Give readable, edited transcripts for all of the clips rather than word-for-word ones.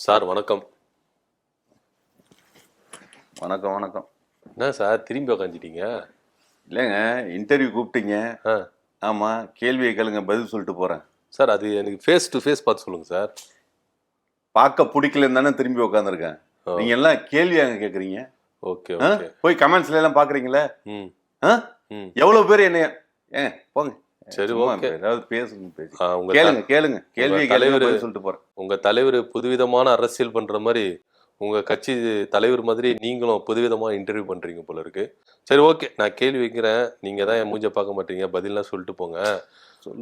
Sir வணக்கம். வணக்கம் வணக்கம். என்ன சார் திரும்பி உக்காந்துட்டீங்க? இல்லைங்க, இன்டர்வியூ கூப்பிட்டீங்க. ஆ ஆமாம், கேள்வியை கேளுங்க, பதில் சொல்லிட்டு போகிறேன். சார் அது எனக்கு ஃபேஸ் டு ஃபேஸ் பார்த்து சொல்லுங்கள் சார். பார்க்க பிடிக்கலன்னு தானே திரும்பி உட்காந்துருக்கேன். நீங்கள் எல்லாம் கேள்வி அங்கே கேட்குறீங்க. Okay okay. போய் கமெண்ட்ஸ்ல எல்லாம் பார்க்குறீங்களே. ம் ம் எவ்வளோ பேர் என்ன ஏங்க போங்க. சரி ஓகே. ஏதாவது பேசுங்க, பேசி உங்கள் கேளுங்க கேளுங்க கேள்வியை தலைவர் சொல்லிட்டு போகிறேன். உங்கள் தலைவர் புதுவிதமான அரசியல் பண்ணுற மாதிரி உங்கள் கட்சி தலைவர் மாதிரி நீங்களும் புதுவிதமாக இன்டர்வியூ பண்ணுறீங்க போல இருக்கு. சரி ஓகே, நான் கேள்வி வைக்கிறேன். நீங்கள் தான் என் மூஞ்ச பார்க்க மாட்டீங்க, பதிலாம் சொல்லிட்டு போங்க.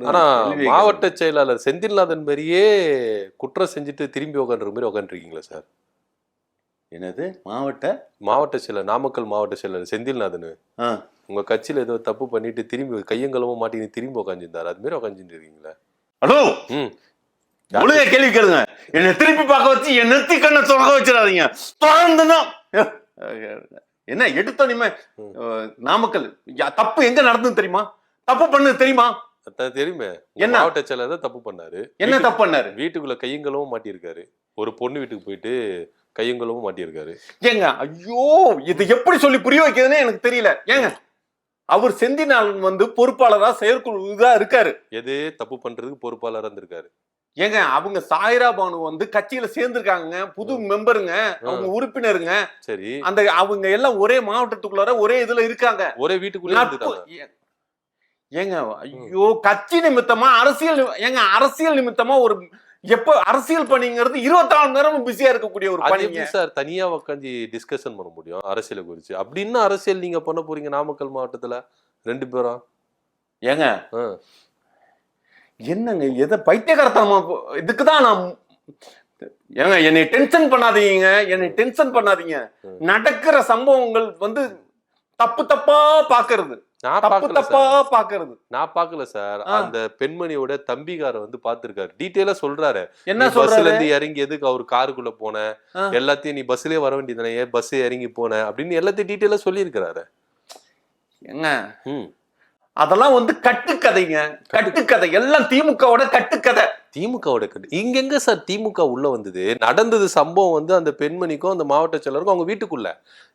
ஆனால் மாவட்ட செயலாளர் செந்தில்நாதன் மாதிரியே குற்றம் செஞ்சுட்டு திரும்பி உக்காண்ற மாதிரி உக்காண்டிருக்கீங்களா சார்? என்னது மாவட்ட செயலர், நாமக்கல் மாவட்ட செயலர் செந்தில்நாதன் உங்க கட்சியில ஏதோ தப்பு பண்ணிட்டு திரும்பி கையங்கலமா மாட்டி திரும்பி உக்காந்துருந்தாரு, அது மாதிரி உக்காந்துட்டு இருக்கீங்களா? ஹலோ, ஒழுங்கா கேள்வி கேளுங்க. என்னை திருப்பி பார்க்க வச்சு என் நெத்தி கண்ணை தொடக்க வச்சிடாதீங்க. தொடர்ந்துதான் என்ன எடுத்தோனிமே நாமக்கல் தப்பு எங்க நடந்தது தெரியுமா? தப்பு பண்ணது தெரியுமா? தெரியுமே. என்ன மாவட்ட செயலர் தான் தப்பு பண்ணாரு. என்ன தப்பு பண்ணாரு? வீட்டுக்குள்ள கையங்கலவும் மாட்டியிருக்காரு. ஒரு பொண்ணு வீட்டுக்கு போயிட்டு கையங்கலவும் மாட்டியிருக்காரு. ஏங்க ஐயோ, இது எப்படி சொல்லி புரிய வைக்கிறதுன்னு எனக்கு தெரியல. ஏங்க அவர் செந்தில்நாதன் பொறுப்பாளரா செயற்குழுதா இருக்காரு. எது தப்பு பண்றதுக்கு பொறுப்பாளரா இருந்திருக்காரு. ஏங்க அவங்க சாயிரா பானு கட்சியில சேர்ந்திருக்காங்க, புது மெம்பருங்க, அவங்க உறுப்பினருங்க. சரி, அந்த அவங்க எல்லாம் ஒரே மாவட்டத்துக்குள்ளார ஒரே இதுல இருக்காங்க, ஒரே வீட்டுக்குள்ள. ஏங்க ஐயோ, கட்சி நிமித்தமா அரசியல், ஏங்க அரசியல் நிமித்தமா ஒரு எப்ப அரசியல் பணிங்கிறது 24 மணி நேரமும் பிஸியா இருக்கக்கூடிய ஒரு பணிங்க சார். தனியா உட்காந்து டிஸ்கஷன் பண்ண முடியும் அரசியலை குறிச்சு? அப்படின்னு அரசியல் நீங்க பண்ண போறீங்க நாமக்கல் மாவட்டத்துல 2 பேரும்? ஏங்க என்னங்க எதை பைத்தியகாரத்தனமா இதுக்குதான் நான் ஏங்க என்னை டென்ஷன் பண்ணாதீங்க. நடக்கிற சம்பவங்கள் தப்பு தப்பா பாக்குறது, நான் பாக்கல சார். அந்த பெண்மணியோட தம்பிகார பாத்துருக்காரு, டீட்டெயிலா சொல்றாரு. என்ன பஸ்ல இருந்து இறங்கி எதுக்கு அவர் காருக்குள்ள போன, எல்லாத்தையும் நீ பஸ்லயே வர வேண்டியதானே, ஏன் பஸ் இறங்கி போன அப்படின்னு எல்லாத்தையும் டீட்டெயிலா சொல்லி இருக்கிறாரு. என்ன அதெல்லாம் கட்டுக்கதைங்க, கட்டுக்கதை எல்லாம் திமுகவோட கட்டுக்கதை. திமுகவோட இங்க சார் திமுக உள்ள வந்தது, நடந்தது சம்பவம் அந்த பெண்மணிக்கும் அந்த மாவட்ட செயலருக்கும் அவங்க வீட்டுக்குள்ள.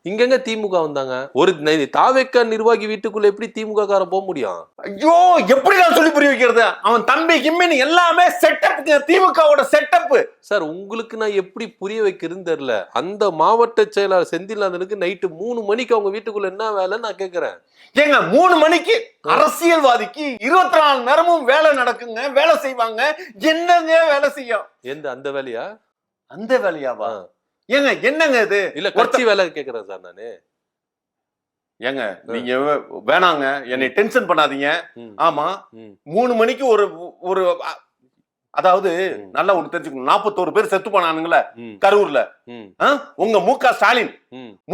இங்கெங்க திமுக வந்தாங்க? ஒரு தாவேக்கா நிர்வாகி வீட்டுக்குள்ள எப்படி திமுக காரன் போக முடியும்? ஐயோ, எப்படி நான் சொல்லி புரிய வைக்கிறது? அவன் தம்பி கிம்மின் எல்லாமே செட்டப், திமுகவோட செட்டப். சார் உங்களுக்கு நான் எப்படி புரிய வைக்கிறதுன்னு தெரியல. அந்த மாவட்ட செயலாளர் செந்தில்நாதனுக்கு நைட்டு 3 மணிக்கு அவங்க வீட்டுக்குள்ள என்ன வேலை நான் கேக்குறேன். ஏங்க 3 மணிக்கு அரசியல்வாதிக்கு 24 மணி நேரமும் வேலை நடக்குங்க, வேலை செய்வாங்க. என்னங்க வேலை செய்யும்? அந்த வேலையா? அந்த வேலையாவா? ஏங்க என்னங்க இது? இல்ல கட்சி வேலை கேக்குறேன் சார் நானு. ஏங்க நீங்க வேணாங்க, என்னை டென்ஷன் பண்ணாதீங்க. ஆமா, 3 மணிக்கு ஒரு அதாவது நல்லா ஒண்ணு தெரிஞ்சுக்கணும், 41 பேர் செத்து போனானுங்களே கரூர்ல. உங்க மு.க. ஸ்டாலின்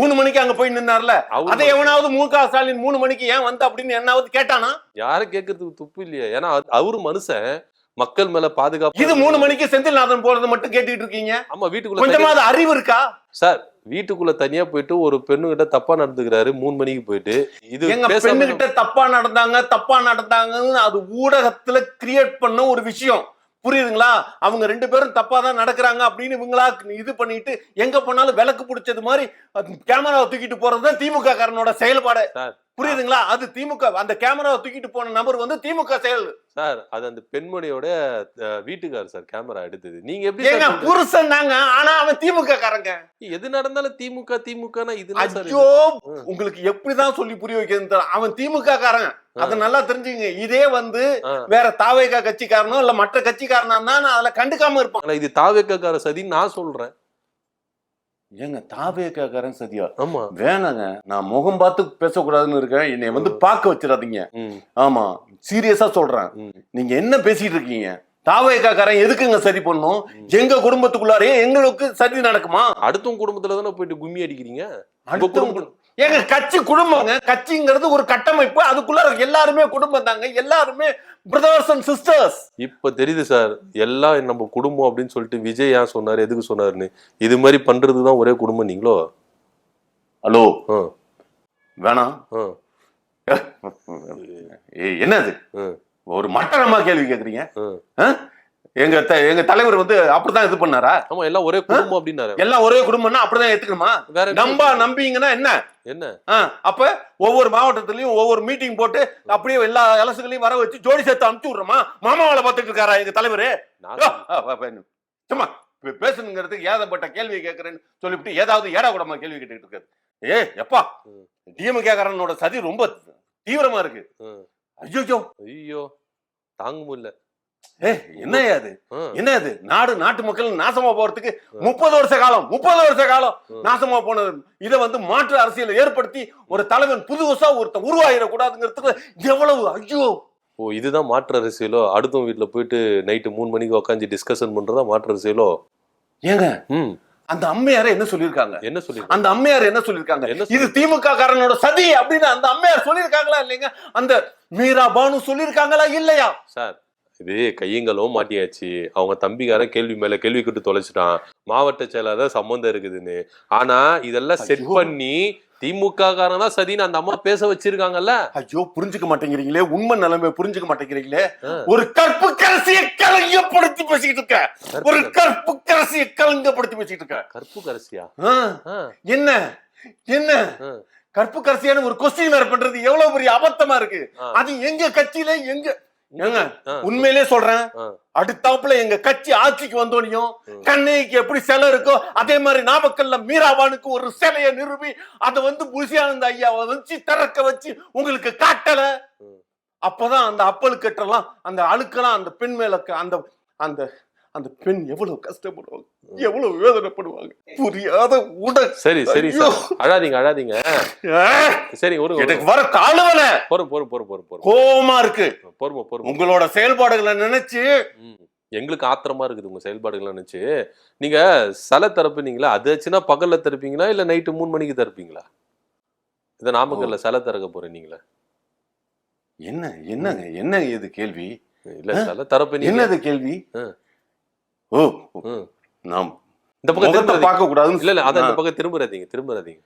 3 மணிக்கு அங்க போய் நின்னார்ல, அதை எவனாவது மு.க. ஸ்டாலின் 3 மணிக்கு ஏன் அப்படின்னு என்னாவது கேட்டானா? யாரும் கேட்கறதுக்கு துப்பு இல்லையா? ஏன்னா அவரு மனுஷன், மக்கள் மேல பாதுகாப்பு. இது 3 மணிக்கு செந்தில்நாதன் போறது மட்டும் கேட்டுட்டு இருக்கீங்க. ஆமா, வீட்டுக்குள்ள கொஞ்சமாவது அறிவு இருக்கா சார்? வீட்டுக்குள்ள தனியா போயிட்டு ஒரு பெண்ணு கிட்ட தப்பா நடந்துக்கிறாரு 3 மணிக்கு போயிட்டு. இது எங்க பெண்ணு கிட்ட தப்பா நடந்தாங்கன்னு அது ஊடகத்துல கிரியேட் பண்ண ஒரு விஷயம், புரியுதுங்களா? அவங்க 2 பேரும் தப்பா தான் நடக்கிறாங்க அப்படின்னு இவங்களா இது பண்ணிட்டு எங்க போனாலும் விளக்கு பிடிச்சது மாதிரி கேமராவை தூக்கிட்டு போறதுதான் திமுக காரனோட செயல்பாடு, புரியுதுங்களா? அது திமுக, அந்த கேமராவை தூக்கிட்டு போன நபர் திமுக செயல் சார். அது அந்த பெண்மணியோட வீட்டுக்காரர் சார் கேமரா எடுத்தது. நீங்க எப்படி புருஷன் தாங்க, ஆனா அவன் திமுக காரங்க. எது நடந்தாலும் திமுக இது. ஐயோ, உங்களுக்கு எப்படிதான் சொல்லி புரிய வைக்கிறது? அவன் திமுக காரன், அத நல்லா தெரிஞ்சுங்க. இதே வேற தாவேகா கட்சிக்காரனோ இல்ல மற்ற கட்சிக்காரனா தான் அதுல கண்டுக்காம இருப்பான். இது தாவேகாக்கார சதின்னு நான் சொல்றேன். ஏங்க தாவேகாக்காரன் சதியா? ஆமா, வேணாங்க, நான் முகம் பார்த்து பேசக்கூடாதுன்னு இருக்கேன். என்னை பார்க்க வச்சிடாதீங்க. ஆமா, சீரியஸா சொல்றேன். நீங்க என்ன பேசிட்டு இருக்கீங்க? தாவேகாக்காரன் எதுக்குங்க சதி பண்ணும்? எங்க குடும்பத்துக்குள்ளாரே எங்களுக்கு சதி நடக்குமா? அடுத்தவங்க குடும்பத்துல தானே போயிட்டு கும்மி அடிக்கிறீங்க. ஏங்க கட்சி குடும்பங்க, கட்சிங்கிறது ஒரு கட்டமைப்பு, அதுக்குள்ள எல்லாருமே குடும்பம் தாங்க, எல்லாருமே பிரதர்ஸ் அண்ட் சிஸ்டர்ஸ். இப்ப தெரியுது சார், எல்லாம் நம்ம குடும்பம் அப்படின்னு சொல்லிட்டு விஜய் ஏன் சொன்னாரு, எதுக்கு சொன்னாருன்னு. இது மாதிரி பண்றதுதான் ஒரே குடும்பம் நீங்களோ? ஹலோ, வேணாம். என்னது ஒரு மட்டரமா கேள்வி கேக்குறீங்க? எங்க தலைவர் வந்து அப்படிதான் இது பண்ணாரா? ஆமா, எல்லாம் ஒரே குடும்பம் அப்படின்னாரு. எல்லாம் ஒரே குடும்பம்னா அப்படிதான் ஏத்துக்கணுமா? வேற நம்பிங்கன்னா என்ன? அப்ப ஒவ்வொரு மாவட்டத்திலயும் ஒவ்வொரு மீட்டிங் போட்டு அப்படியே எல்லா இலசுகளையும் வர வச்சு ஜோடி சேர்த்து அனுப்பிச்சு விடுறோமா? மாமா வேலை பார்த்துட்டு இருக்காரா எங்க தலைவரு? சும்மா பேசணுங்கிறதுக்கு ஏகப்பட்ட கேள்வி கேட்கறேன்னு சொல்லிவிட்டு ஏதாவது ஏடா கூடமா கேள்வி கேட்டுக்கிட்டு இருக்காரு. எப்பா டிஎம்கே காரனோட சதி ரொம்ப தீவிரமா இருக்கு. ஐயோ தாங்க முடியல. என்னையா அது? என்ன அது? நாட்டு மக்கள் நாசமா போறதுக்கு 30 வருஷ காலம் நாசமா போனது. இதை வந்து மாற்று அரசியலை ஏற்படுத்தி ஒரு தலைவன் புதுசா ஒருத்தன் உருவாயிட கூடாதுங்கிறதுக்கு எவ்வளவு ஐயோ. ஓ, இதுதான் மாற்று அரசியலோ? அடுத்த வீட்டுல போயிட்டு நைட்டு 3 மணிக்கு உட்காந்து டிஸ்கஷன் பண்றதா மாற்று அரசியலோ? ஏங்க அந்த அம்மையார என்ன சொல்லிருக்காங்க? அந்த அம்மையார் என்ன சொல்லிருக்காங்க? இது திமுக காரனோட சதி அப்படின்னு அந்த அம்மையார் சொல்லிருக்காங்களா இல்லைங்க? அந்த மீரா பானு சொல்லிருக்காங்களா இல்லையா? சார், இது கையங்களும் மாட்டியாச்சு. அவங்க தம்பிக்காரன் கேள்வி மேல கேள்வி கேட்டு தொலைச்சிட்டான், மாவட்ட செயலாளர் சம்பந்தம் இருக்குதுன்னு. ஆனா இதெல்லாம் செட் பண்ணி திமுக காரன் தான் சதின்னு அந்த அம்மா பேச வச்சிருக்காங்கல்ல. ஐயோ, புரிஞ்சுக்க மாட்டேங்கிறீங்களே, உண்மை நிலைமை புரிஞ்சுக்க மாட்டேங்கிறீங்களே. ஒரு கற்பு கரசியை கலங்கப்படுத்தி பேசிட்டு இருக்க. ஒரு கற்பு கரசியை கலங்கப்படுத்தி பேசிட்டு இருக்க. கற்பு கரசியா? என்ன என்ன கற்பு கரசியான ஒரு கொஸ்டின் வேற பண்றது எவ்வளவு பெரிய அபத்தமா இருக்கு. அது எங்க கட்சியில உண்மையிலே சொல்றேன், அடுத்தாப்புல எங்க கட்சி ஆட்சிக்கு வந்தோனையும் கண்ணைக்கு எப்படி சிலை இருக்கோ அதே மாதிரி நாமக்கல்ல மீராபானுக்கு ஒரு சிலையை நிறுவி அதை வந்து புசியானந்த ஐயாவை வச்சு திறக்க வச்சு உங்களுக்கு காட்டல. அப்பதான் அந்த அப்பழுக்கட்டெல்லாம் அந்த அழுக்கெல்லாம் அந்த பெண் மேல அந்த அந்த அந்த பெண் எவ்வளவு கஷ்டப்படுவாங்க, எவ்வளவு வேதனைப்படுவாங்க. புரியாத உடல். சரி சரி அழாதீங்க. சரி, எனக்கு வர காலவல கோவமா இருக்கு. உங்களோட செயல்பாடுகளை நினைச்சு எங்களுக்கு ஆத்திரமா இருக்குது. உங்க செயல்பாடுகளை நினைச்சு. நீங்க சில தரப்புனீங்களா? அது ஆச்சுன்னா பகல்ல தரப்பீங்களா இல்ல நைட்டு 3 மணிக்கு தரப்பீங்களா? இத நாமக்கல்ல சில திறக்க போறீங்களா? என்ன இது கேள்வி? இல்ல சில தரப்பு என்னது கேள்வி? நாம் இந்த பக்கம் பார்க்க கூடாது. இல்ல அத இந்த பக்கம் திரும்புறாதீங்க.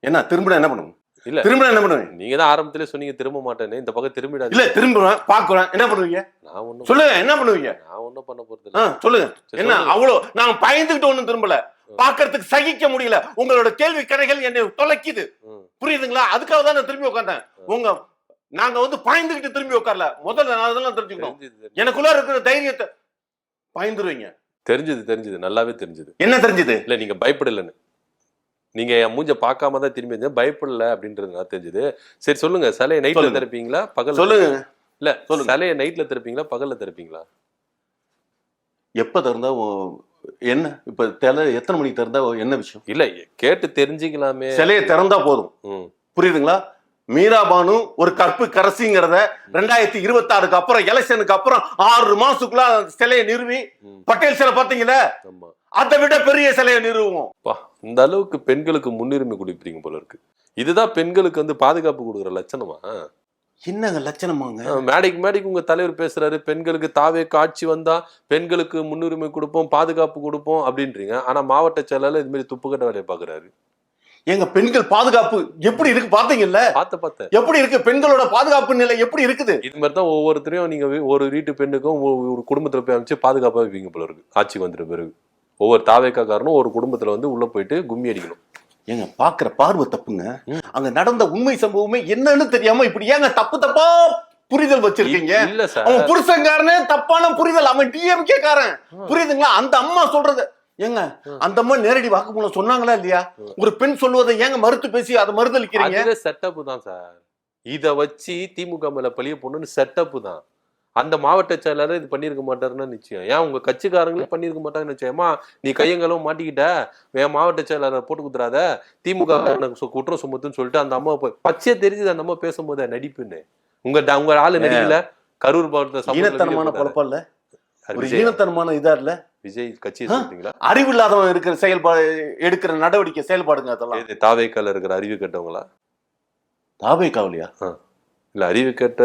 என்ன திரும்பினா என்ன பண்ணுவோம்? இல்ல திரும்பினா என்ன பண்ணுவீங்க? நீங்க தான் ஆரம்பத்திலே சொன்னீங்க திரும்ப மாட்டேன்னு. இந்த பக்கம் திரும்பிடாதீங்க. இல்ல திரும்புறேன், பாக்குறேன். என்ன பண்ணுவீங்க? நான் ஒண்ணும் சொல்லுங்க, என்ன பண்ணுவீங்க? நான் ஒண்ணும் பண்ண போறது இல்ல. சொல்லுங்க. என்ன அவ்வளவு நான் பயந்துகிட்டு ஒண்ணும் திரும்பல. பாக்குறதுக்கு சகிக்க முடியல. உங்களோட கேள்வி கணைகள் என்னை தொலைக்குது. புரியுதுங்களா? அதுக்காக தான் நான் திரும்பி உட்கார்ந்தேன். நாங்க வந்து பயந்துகிட்டு திரும்பி உட்காரல. முதல்ல நான் அதெல்லாம் தெரிஞ்சுக்கணும். எனக்குள்ள இருக்கிற தைரியத்தை பயந்துருவீங்க. தெரிஞ்சது நல்லாவே தெரிஞ்சது. என்ன தெரிஞ்சது? இல்ல நீங்க பயப்படலன்னு. நீங்க என் மூஞ்ச பார்க்காம தான் திரும்பி பயப்படல அப்படின்றது நான் தெரிஞ்சது. சரி சொல்லுங்க, சிலையை நைட்ல திறப்பீங்களா பகல்? சொல்லுங்க. இல்ல சிலையை நைட்ல திறப்பீங்களா பகல்ல திறப்பீங்களா? எப்ப திறந்தா என்ன? இப்ப எத்தனை மணிக்கு திறந்தா என்ன விஷயம்? இல்ல கேட்டு தெரிஞ்சுக்கலாமே. சிலையை திறந்தா போதும். புரியுதுங்களா? மீராபானு ஒரு கற்பு கரசிங்கிறத 2026 அப்புறம் எலெக்ஷனுக்கு அப்புறம் 6 மாசத்துக்குள்ள சிலையை நிறுவி பட்டேல் சிலை பாத்தீங்களா? அதை விட பெரிய சிலையை நிறுவுவோம். இந்த அளவுக்கு பெண்களுக்கு முன்னுரிமை கொடுப்பீங்க போல இருக்கு. இதுதான் பெண்களுக்கு வந்து பாதுகாப்பு கொடுக்குற லட்சணமா? என்னங்க லட்சணமாங்க? மேடைக்கு உங்க தலைவர் பேசுறாரு, பெண்களுக்கு தாவே காட்சி வந்தா பெண்களுக்கு முன்னுரிமை கொடுப்போம், பாதுகாப்பு கொடுப்போம் அப்படின்றீங்க. ஆனா மாவட்ட செயலாளர் இது மாதிரி துப்புக்கட்ட வேலையை பாக்குறாரு. எங்க பெண்கள் பாதுகாப்பு எப்படி இருக்கு பாத்தீங்கல்ல? பார்த்தேன். எப்படி இருக்கு பெண்களோட பாதுகாப்பு நிலை? எப்படி இருக்குது? இது மாதிரி தான் ஒவ்வொருத்தரையும் நீங்க ஒரு வீட்டு பெண்ணுக்கும் ஒரு குடும்பத்துல போய் அமைச்சு பாதுகாப்பா வைப்பீங்க போல இருக்கு. ஆட்சி வந்துட்ட பிறகு ஒவ்வொரு தாவேக்காரனும் ஒரு குடும்பத்துல வந்து உள்ள போயிட்டு கும்மி அடிக்கணும். ஏங்க பாக்குற பார்வை தப்புங்க. அங்க நடந்த உண்மை சம்பவமே என்னன்னு தெரியாம இப்படி ஏங்க தப்பா புரிதல் வச்சிருக்கீங்க? இல்ல சார், அவன் புருஷன்காரனே தப்பான புரிதல். அவன் டிஎம்கே காரன். புரியுதுங்களா? அந்த அம்மா சொல்றது ஏங்க, அந்த அம்மா நேரடி வாக்குமூலம் சொன்னாங்களா இல்லையா? ஒரு பெண் சொல்வதை ஏங்க மறுத்து பேசி அதை மறுதளிக்கிறீங்க? செட்டப் தான் சார். இத வச்சு திமுக மேல பழிய போடணும்னு செட்டப் தான். அந்த மாவட்ட செயலாளர் இது பண்ணிருக்க மாட்டாருன்னா நிச்சயம். ஏன் உங்க கட்சிக்காரங்களே பண்ணிருக்க மாட்டாங்கன்னு நிச்சயமா? நீ கையங்களும் மாட்டிக்கிட்ட, என் மாவட்ட செயலாளர் போட்டு குடுத்துறாத, திமுக குற்றம் சுமத்துன்னு சொல்லிட்டு அந்த அம்மா பச்சையா தெரிஞ்சது அந்த அம்மா பேசும்போது நடிப்புன்னு. உங்க ஆளு நடிக்கல. கரூர் மாவட்டத்தை ஈனத்தனமான குழப்பம் இல்ல, ஒரு ஈனத்தனமான இதா இல்ல. விஜய் கட்சி சொல்றீங்களா? அறிவு இல்லாதவன் இருக்கிற செயல்பாடு, எடுக்கிற நடவடிக்கை செயல்பாடுங்க அதெல்லாம். தாவேக்கால இருக்கிற அறிவு கட்டவங்களா? தாவேக்காவிலையா? இல்ல அறிவு கெட்ட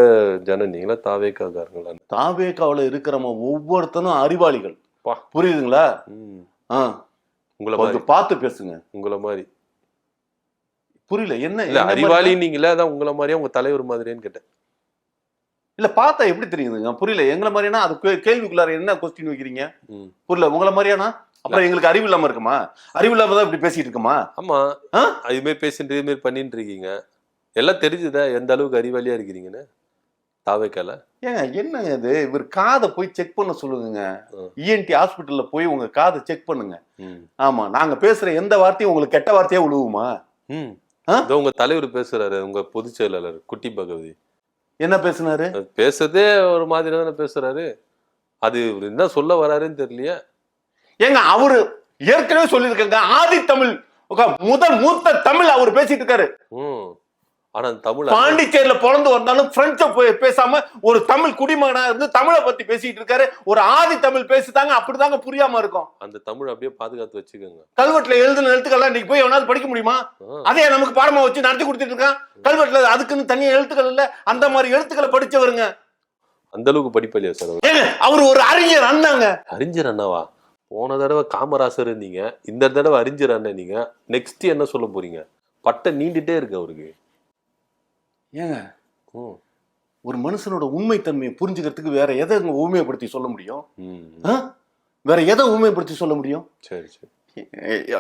ஜன நீங்களா தாவேக்காரங்களா? தாவேக்காவில இருக்கிறவங்க ஒவ்வொருத்தனும் அறிவாளிகள். புரியுதுங்களா? உங்களை பார்த்து பேசுங்க. உங்களை மாதிரி புரியல. என்ன இல்ல அறிவாளி நீங்களா? அதான் உங்களை மாதிரியா உங்க தலைவர் மாதிரின்னு கேட்டேன். இல்ல பார்த்தா எப்படி தெரியுதுங்க? புரியல. எங்களை மாதிரியானா அது கேள்விக்குள்ளார என்ன கொஸ்டின் வைக்கிறீங்க? ம். புரியல. உங்களை மாதிரியானா அப்புறம் எங்களுக்கு அறிவு இல்லாம இருக்குமா? அறிவு இல்லாம தான் இப்படி பேசிட்டு இருக்குமா? ஆமா, ஆ? இது மாதிரி பேசிட்டு இது மாதிரி பண்ணிட்டு இருக்கீங்க. எல்லாம் தெரிஞ்சுதா எந்த அளவுக்கு அறிவாளியா இருக்கிறீங்கன்னு தாவேக்கால. ஏங்க என்னங்க இது? இவர் காதை போய் செக் பண்ண சொல்லுங்க. ம். இஎன்டி ஹாஸ்பிட்டல்ல போய் உங்க காதை செக் பண்ணுங்க. ம். ஆமா, நாங்க பேசுற எந்த வார்த்தையும் உங்களுக்கு கெட்ட வார்த்தையா விழுவுமா? ம். ஆ? இதோ உங்க தலைவர் பேசுறாரு, உங்க பொதுச் செயலாளர் குட்டி பகவதி. என்ன பேசுனாரு? அது பேசுறதே ஒரு மாதிரி தானே பேசுறாரு. அது இவரு என்ன சொல்ல வராருன்னு தெரியலையே. ஏங்க அவரு ஏற்கனவே சொல்லியிருக்காங்க, ஆதி தமிழ் முதல் மூத்த தமிழ் அவர் பேசிட்டு இருக்காரு. ம். ஆனா அந்த தமிழ் பாண்டிச்சேரியில பிறந்து வந்தாலும் பிரெஞ்ச பேசாம ஒரு தமிழ் குடிமகனா இருந்து தமிழை பத்தி பேசிட்டு இருக்காரு. ஒரு ஆதி தமிழ் பேசிட்டாங்க, அப்படிதாங்க புரியாம இருக்கும். அந்த தமிழ் அப்படியே பாதுகாத்து வச்சுக்கோங்க. கல்வெட்டுல எழுதுன எழுத்துக்கள்லாம் இன்னைக்கு போய் எவனாவது படிக்க முடியுமா? ஆ. அதே நமக்கு பாடமா வச்சு நடத்தி கொடுத்துட்டு இருக்கான். கல்வெட்டுல அதுக்குன்னு தனியா எழுத்துக்கள் இல்ல. அந்த மாதிரி எழுத்துக்களை படிச்சவருங்க. அந்த அளவுக்கு படிப்பலையா சார் அவர்? ஏங்க அவர் ஒரு அறிஞர் அண்ணாங்க. அறிஞர் அண்ணாவா? போன தடவை காமராசர் இருந்தீங்க, இந்த தடவை அறிஞர் அண்ணன் நீங்க. நெக்ஸ்ட் என்ன சொல்ல போறீங்க? பட்டை நீண்டுட்டே இருக்கு அவருக்கு. ஏங்க ம். ஒரு மனுஷனோட உண்மை தன்மையை புரிஞ்சுக்கிறதுக்கு வேற எதை ஊமையப்படுத்தி சொல்ல முடியும்? ம். ஆ? வேற எதை ஊமையப்படுத்தி சொல்ல முடியும்? சரி சரி.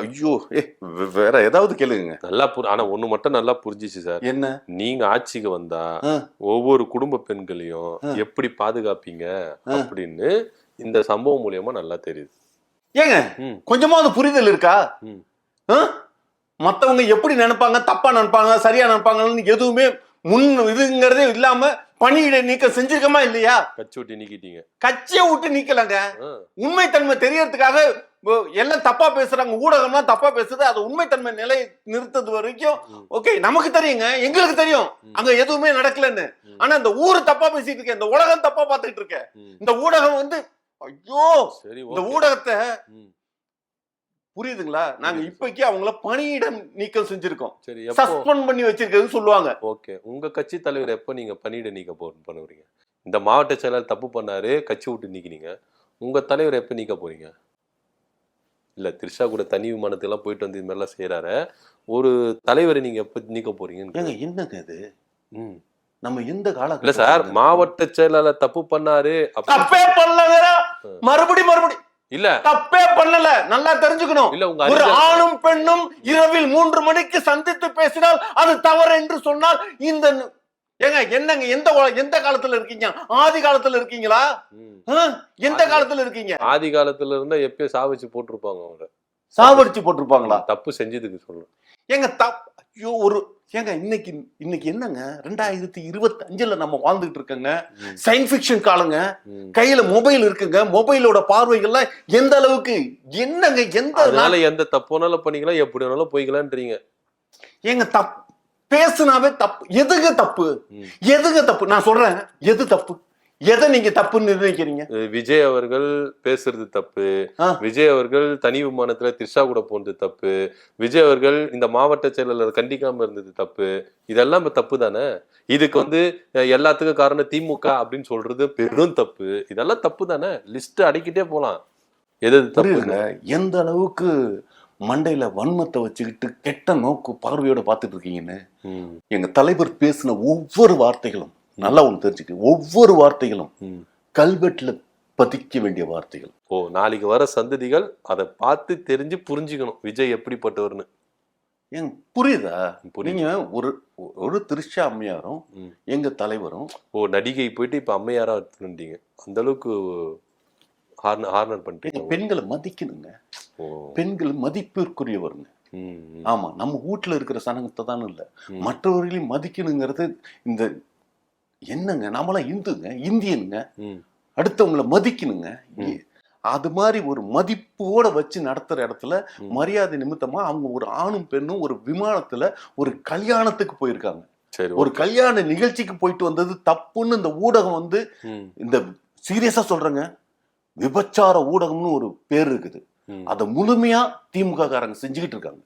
ஐயோ, வேற ஏதாவது கேளுங்க. நல்லா ஆனா ஒண்ணு மட்டும் நல்லா புரிஞ்சிச்சு சார். என்ன? நீங்க ஆட்சிக்கு வந்தா ஆ. ஒவ்வொரு குடும்ப பெண்களையும் எப்படி பாதுகாப்பீங்க அப்படின்னு இந்த சம்பவம் மூலியமா நல்லா தெரியுது. ஏங்க ம். கொஞ்சமாவது புரிதல் இருக்கா? ம். ஆ? மத்தவங்க எப்படி நினைப்பாங்க, தப்பா நினைப்பாங்க, சரியா நினைப்பாங்கன்னு எதுவுமே முன் இதுங்கிறதே இல்லாம பணியிட நீக்கம் செஞ்சிருக்கமா இல்லையா? கட்சி விட்டு நீக்கிட்டீங்க. கட்சியை விட்டு நீக்கலங்க. ஆ. உண்மைத்தன்மை தெரியறதுக்காக எல்லாம் தப்பா பேசுறாங்க, ஊடகம்லாம் தப்பா பேசுது. அது உண்மைத்தன்மை நிலை நிறுத்தது வரைக்கும் ஓகே நமக்கு தெரியுங்க, எங்களுக்கு தெரியும் அங்க எதுவுமே நடக்கலன்னு. ஆனா இந்த ஊரு தப்பா பேசிட்டு இருக்க, இந்த உலகம் தப்பா பார்த்துட்டு இருக்க, இந்த ஊடகம் வந்து ஐயோ சரி, இந்த ஊடகத்தை ம். புரியுதுங்களா? நாங்க இப்போக்கி அவங்கள பணியிடம் நீக்கம் செஞ்சிருக்கோம். சரி, எப்போ? சஸ்பெண்ட் பண்ணி வச்சிருக்கிறது சொல்லுவாங்க. ஓகே, உங்க கட்சி தலைவர் எப்போ நீங்க பணியிட நீக்க பண்ணுவீங்க? இந்த மாவட்ட செயலாளர் தப்பு பண்ணாரு, கட்சி விட்டு நீக்கினீங்க. உங்க தலைவர் எப்ப நீக்க போறீங்க? இல்ல திரிஷா கூட தனி விமானத்துக்கெல்லாம் போயிட்டு வந்து இது மாதிரிலாம் செய்யறாரு. ஒரு தலைவரை நீங்க எப்ப நீக்க போறீங்கன்னு? ஏங்க என்னங்க இது? ம். நம்ம எந்த கால இல்ல சார், மாவட்ட செயலாளர் தப்பு பண்ணாரு. தப்பே பண்ணலங்கடா. மறுபடி இல்ல தப்பே பண்ணல. நல்லா தெரிஞ்சுக்கணும். இல்ல உங்க ஒரு ஆணும் பெண்ணும் இரவில் 3 மணிக்கு சந்தித்து பேசினால் அது தவறு என்று சொன்னால் இந்த ஏங்க என்னங்க எந்த காலத்துல இருக்கீங்க? ஆதி காலத்துல இருக்கீங்களா? எந்த காலத்துல இருக்கீங்க? ஆதி காலத்துல இருந்தா எப்பயும் சாவச்சு போட்டிருப்பாங்க அவங்க. சாவடிச்சு போட்டிருப்பாங்களா? தப்பு செஞ்சதுக்கு சொல்றேன். ஏங்க ஐயோ ஏங்க இன்னைக்கு என்னங்க 2025ல நம்ம வாழ்ந்துட்டு இருக்கங்க. சயின்ஸ் ஃபிக்ஷன் காலங்க. கையில மொபைல் இருக்குங்க. மொபைலோட பார்வைகள்லாம் எந்த அளவுக்கு என்னங்க எந்த தப்புனாலும் பண்ணிக்கலாம், எப்படி வேணாலும் போய்க்கலான்றீங்க. ஏங்க பேசுனாவே தப்பு. எதுங்க தப்பு? நான் சொல்றேன் எது தப்பு, எதை நீங்க தப்புன்னு நிர்ணயிக்கிறீங்க? விஜய் அவர்கள் பேசுறது தப்பு, விஜய் அவர்கள் தனி விமானத்துல திரிஷா கூட போனது தப்பு, விஜய் அவர்கள் இந்த மாவட்ட செயலாளர் கண்டிக்காம இருந்தது தப்பு. இதெல்லாம் தப்பு தானே? இதுக்கு வந்து எல்லாத்துக்கும் காரணம் திமுக அப்படின்னு சொல்றது பெரும் தப்பு. இதெல்லாம் தப்பு தானே? லிஸ்ட் அடிக்கிட்டே போலாம். எது தப்பு? எந்த அளவுக்கு மண்டையில வன்மத்தை வச்சுக்கிட்டு கெட்ட நோக்கு பார்வையோட பாத்துட்டு இருக்கீங்கன்னு. எங்க தலைவர் பேசின ஒவ்வொரு வார்த்தைகளும் நல்லா ஒண்ணு தெரிஞ்சுக்க, ஒவ்வொரு வார்த்தைகளும் கல்வெட்டுல பதிக்க வேண்டிய வார்த்தைகள். நாளைக்கு வர சந்ததிகள் அதை பார்த்து தெரிஞ்சு புரிஞ்சுக்கணும் விஜய் எப்படிப்பட்டவர்னு. ஏங்க புரியுதா? நீங்க ஒரு திரிஷா அம்மையாரும் எங்க தலைவரும் நடிகை போயிட்டு இப்ப அம்மையாரா எடுத்துட்டீங்க. அந்த அளவுக்கு ஹார்னர் பண்ணிட்டீங்க. பெண்களை மதிக்கணுங்க. பெண்கள் மதிப்பிற்குரியவருங்க. ஆமா, நம்ம வீட்டுல இருக்கிற சனங்கத்தை தானே இல்ல, மற்றவர்களையும் மதிக்கணுங்கிறது. இந்த என்னங்க, நம்மளாம் இந்துங்க, இந்தியனுங்க, அடுத்தவங்களை மதிக்கணுங்க. அது மாதிரி ஒரு மதிப்போட வச்சு நடத்துற இடத்துல மரியாதை நிமித்தமா அவங்க ஒரு ஆணும் பெண்ணும் ஒரு விமானத்துல ஒரு கல்யாணத்துக்கு போயிருக்காங்க. ஒரு கல்யாண நிகழ்ச்சிக்கு போயிட்டு வந்தது தப்புன்னு இந்த ஊடகம் வந்து, இந்த சீரியஸா சொல்றேங்க, விபச்சார ஊடகம்னு ஒரு பேர் இருக்குது. அத முழுமையா திமுக காரங்க செஞ்சுக்கிட்டு இருக்காங்க.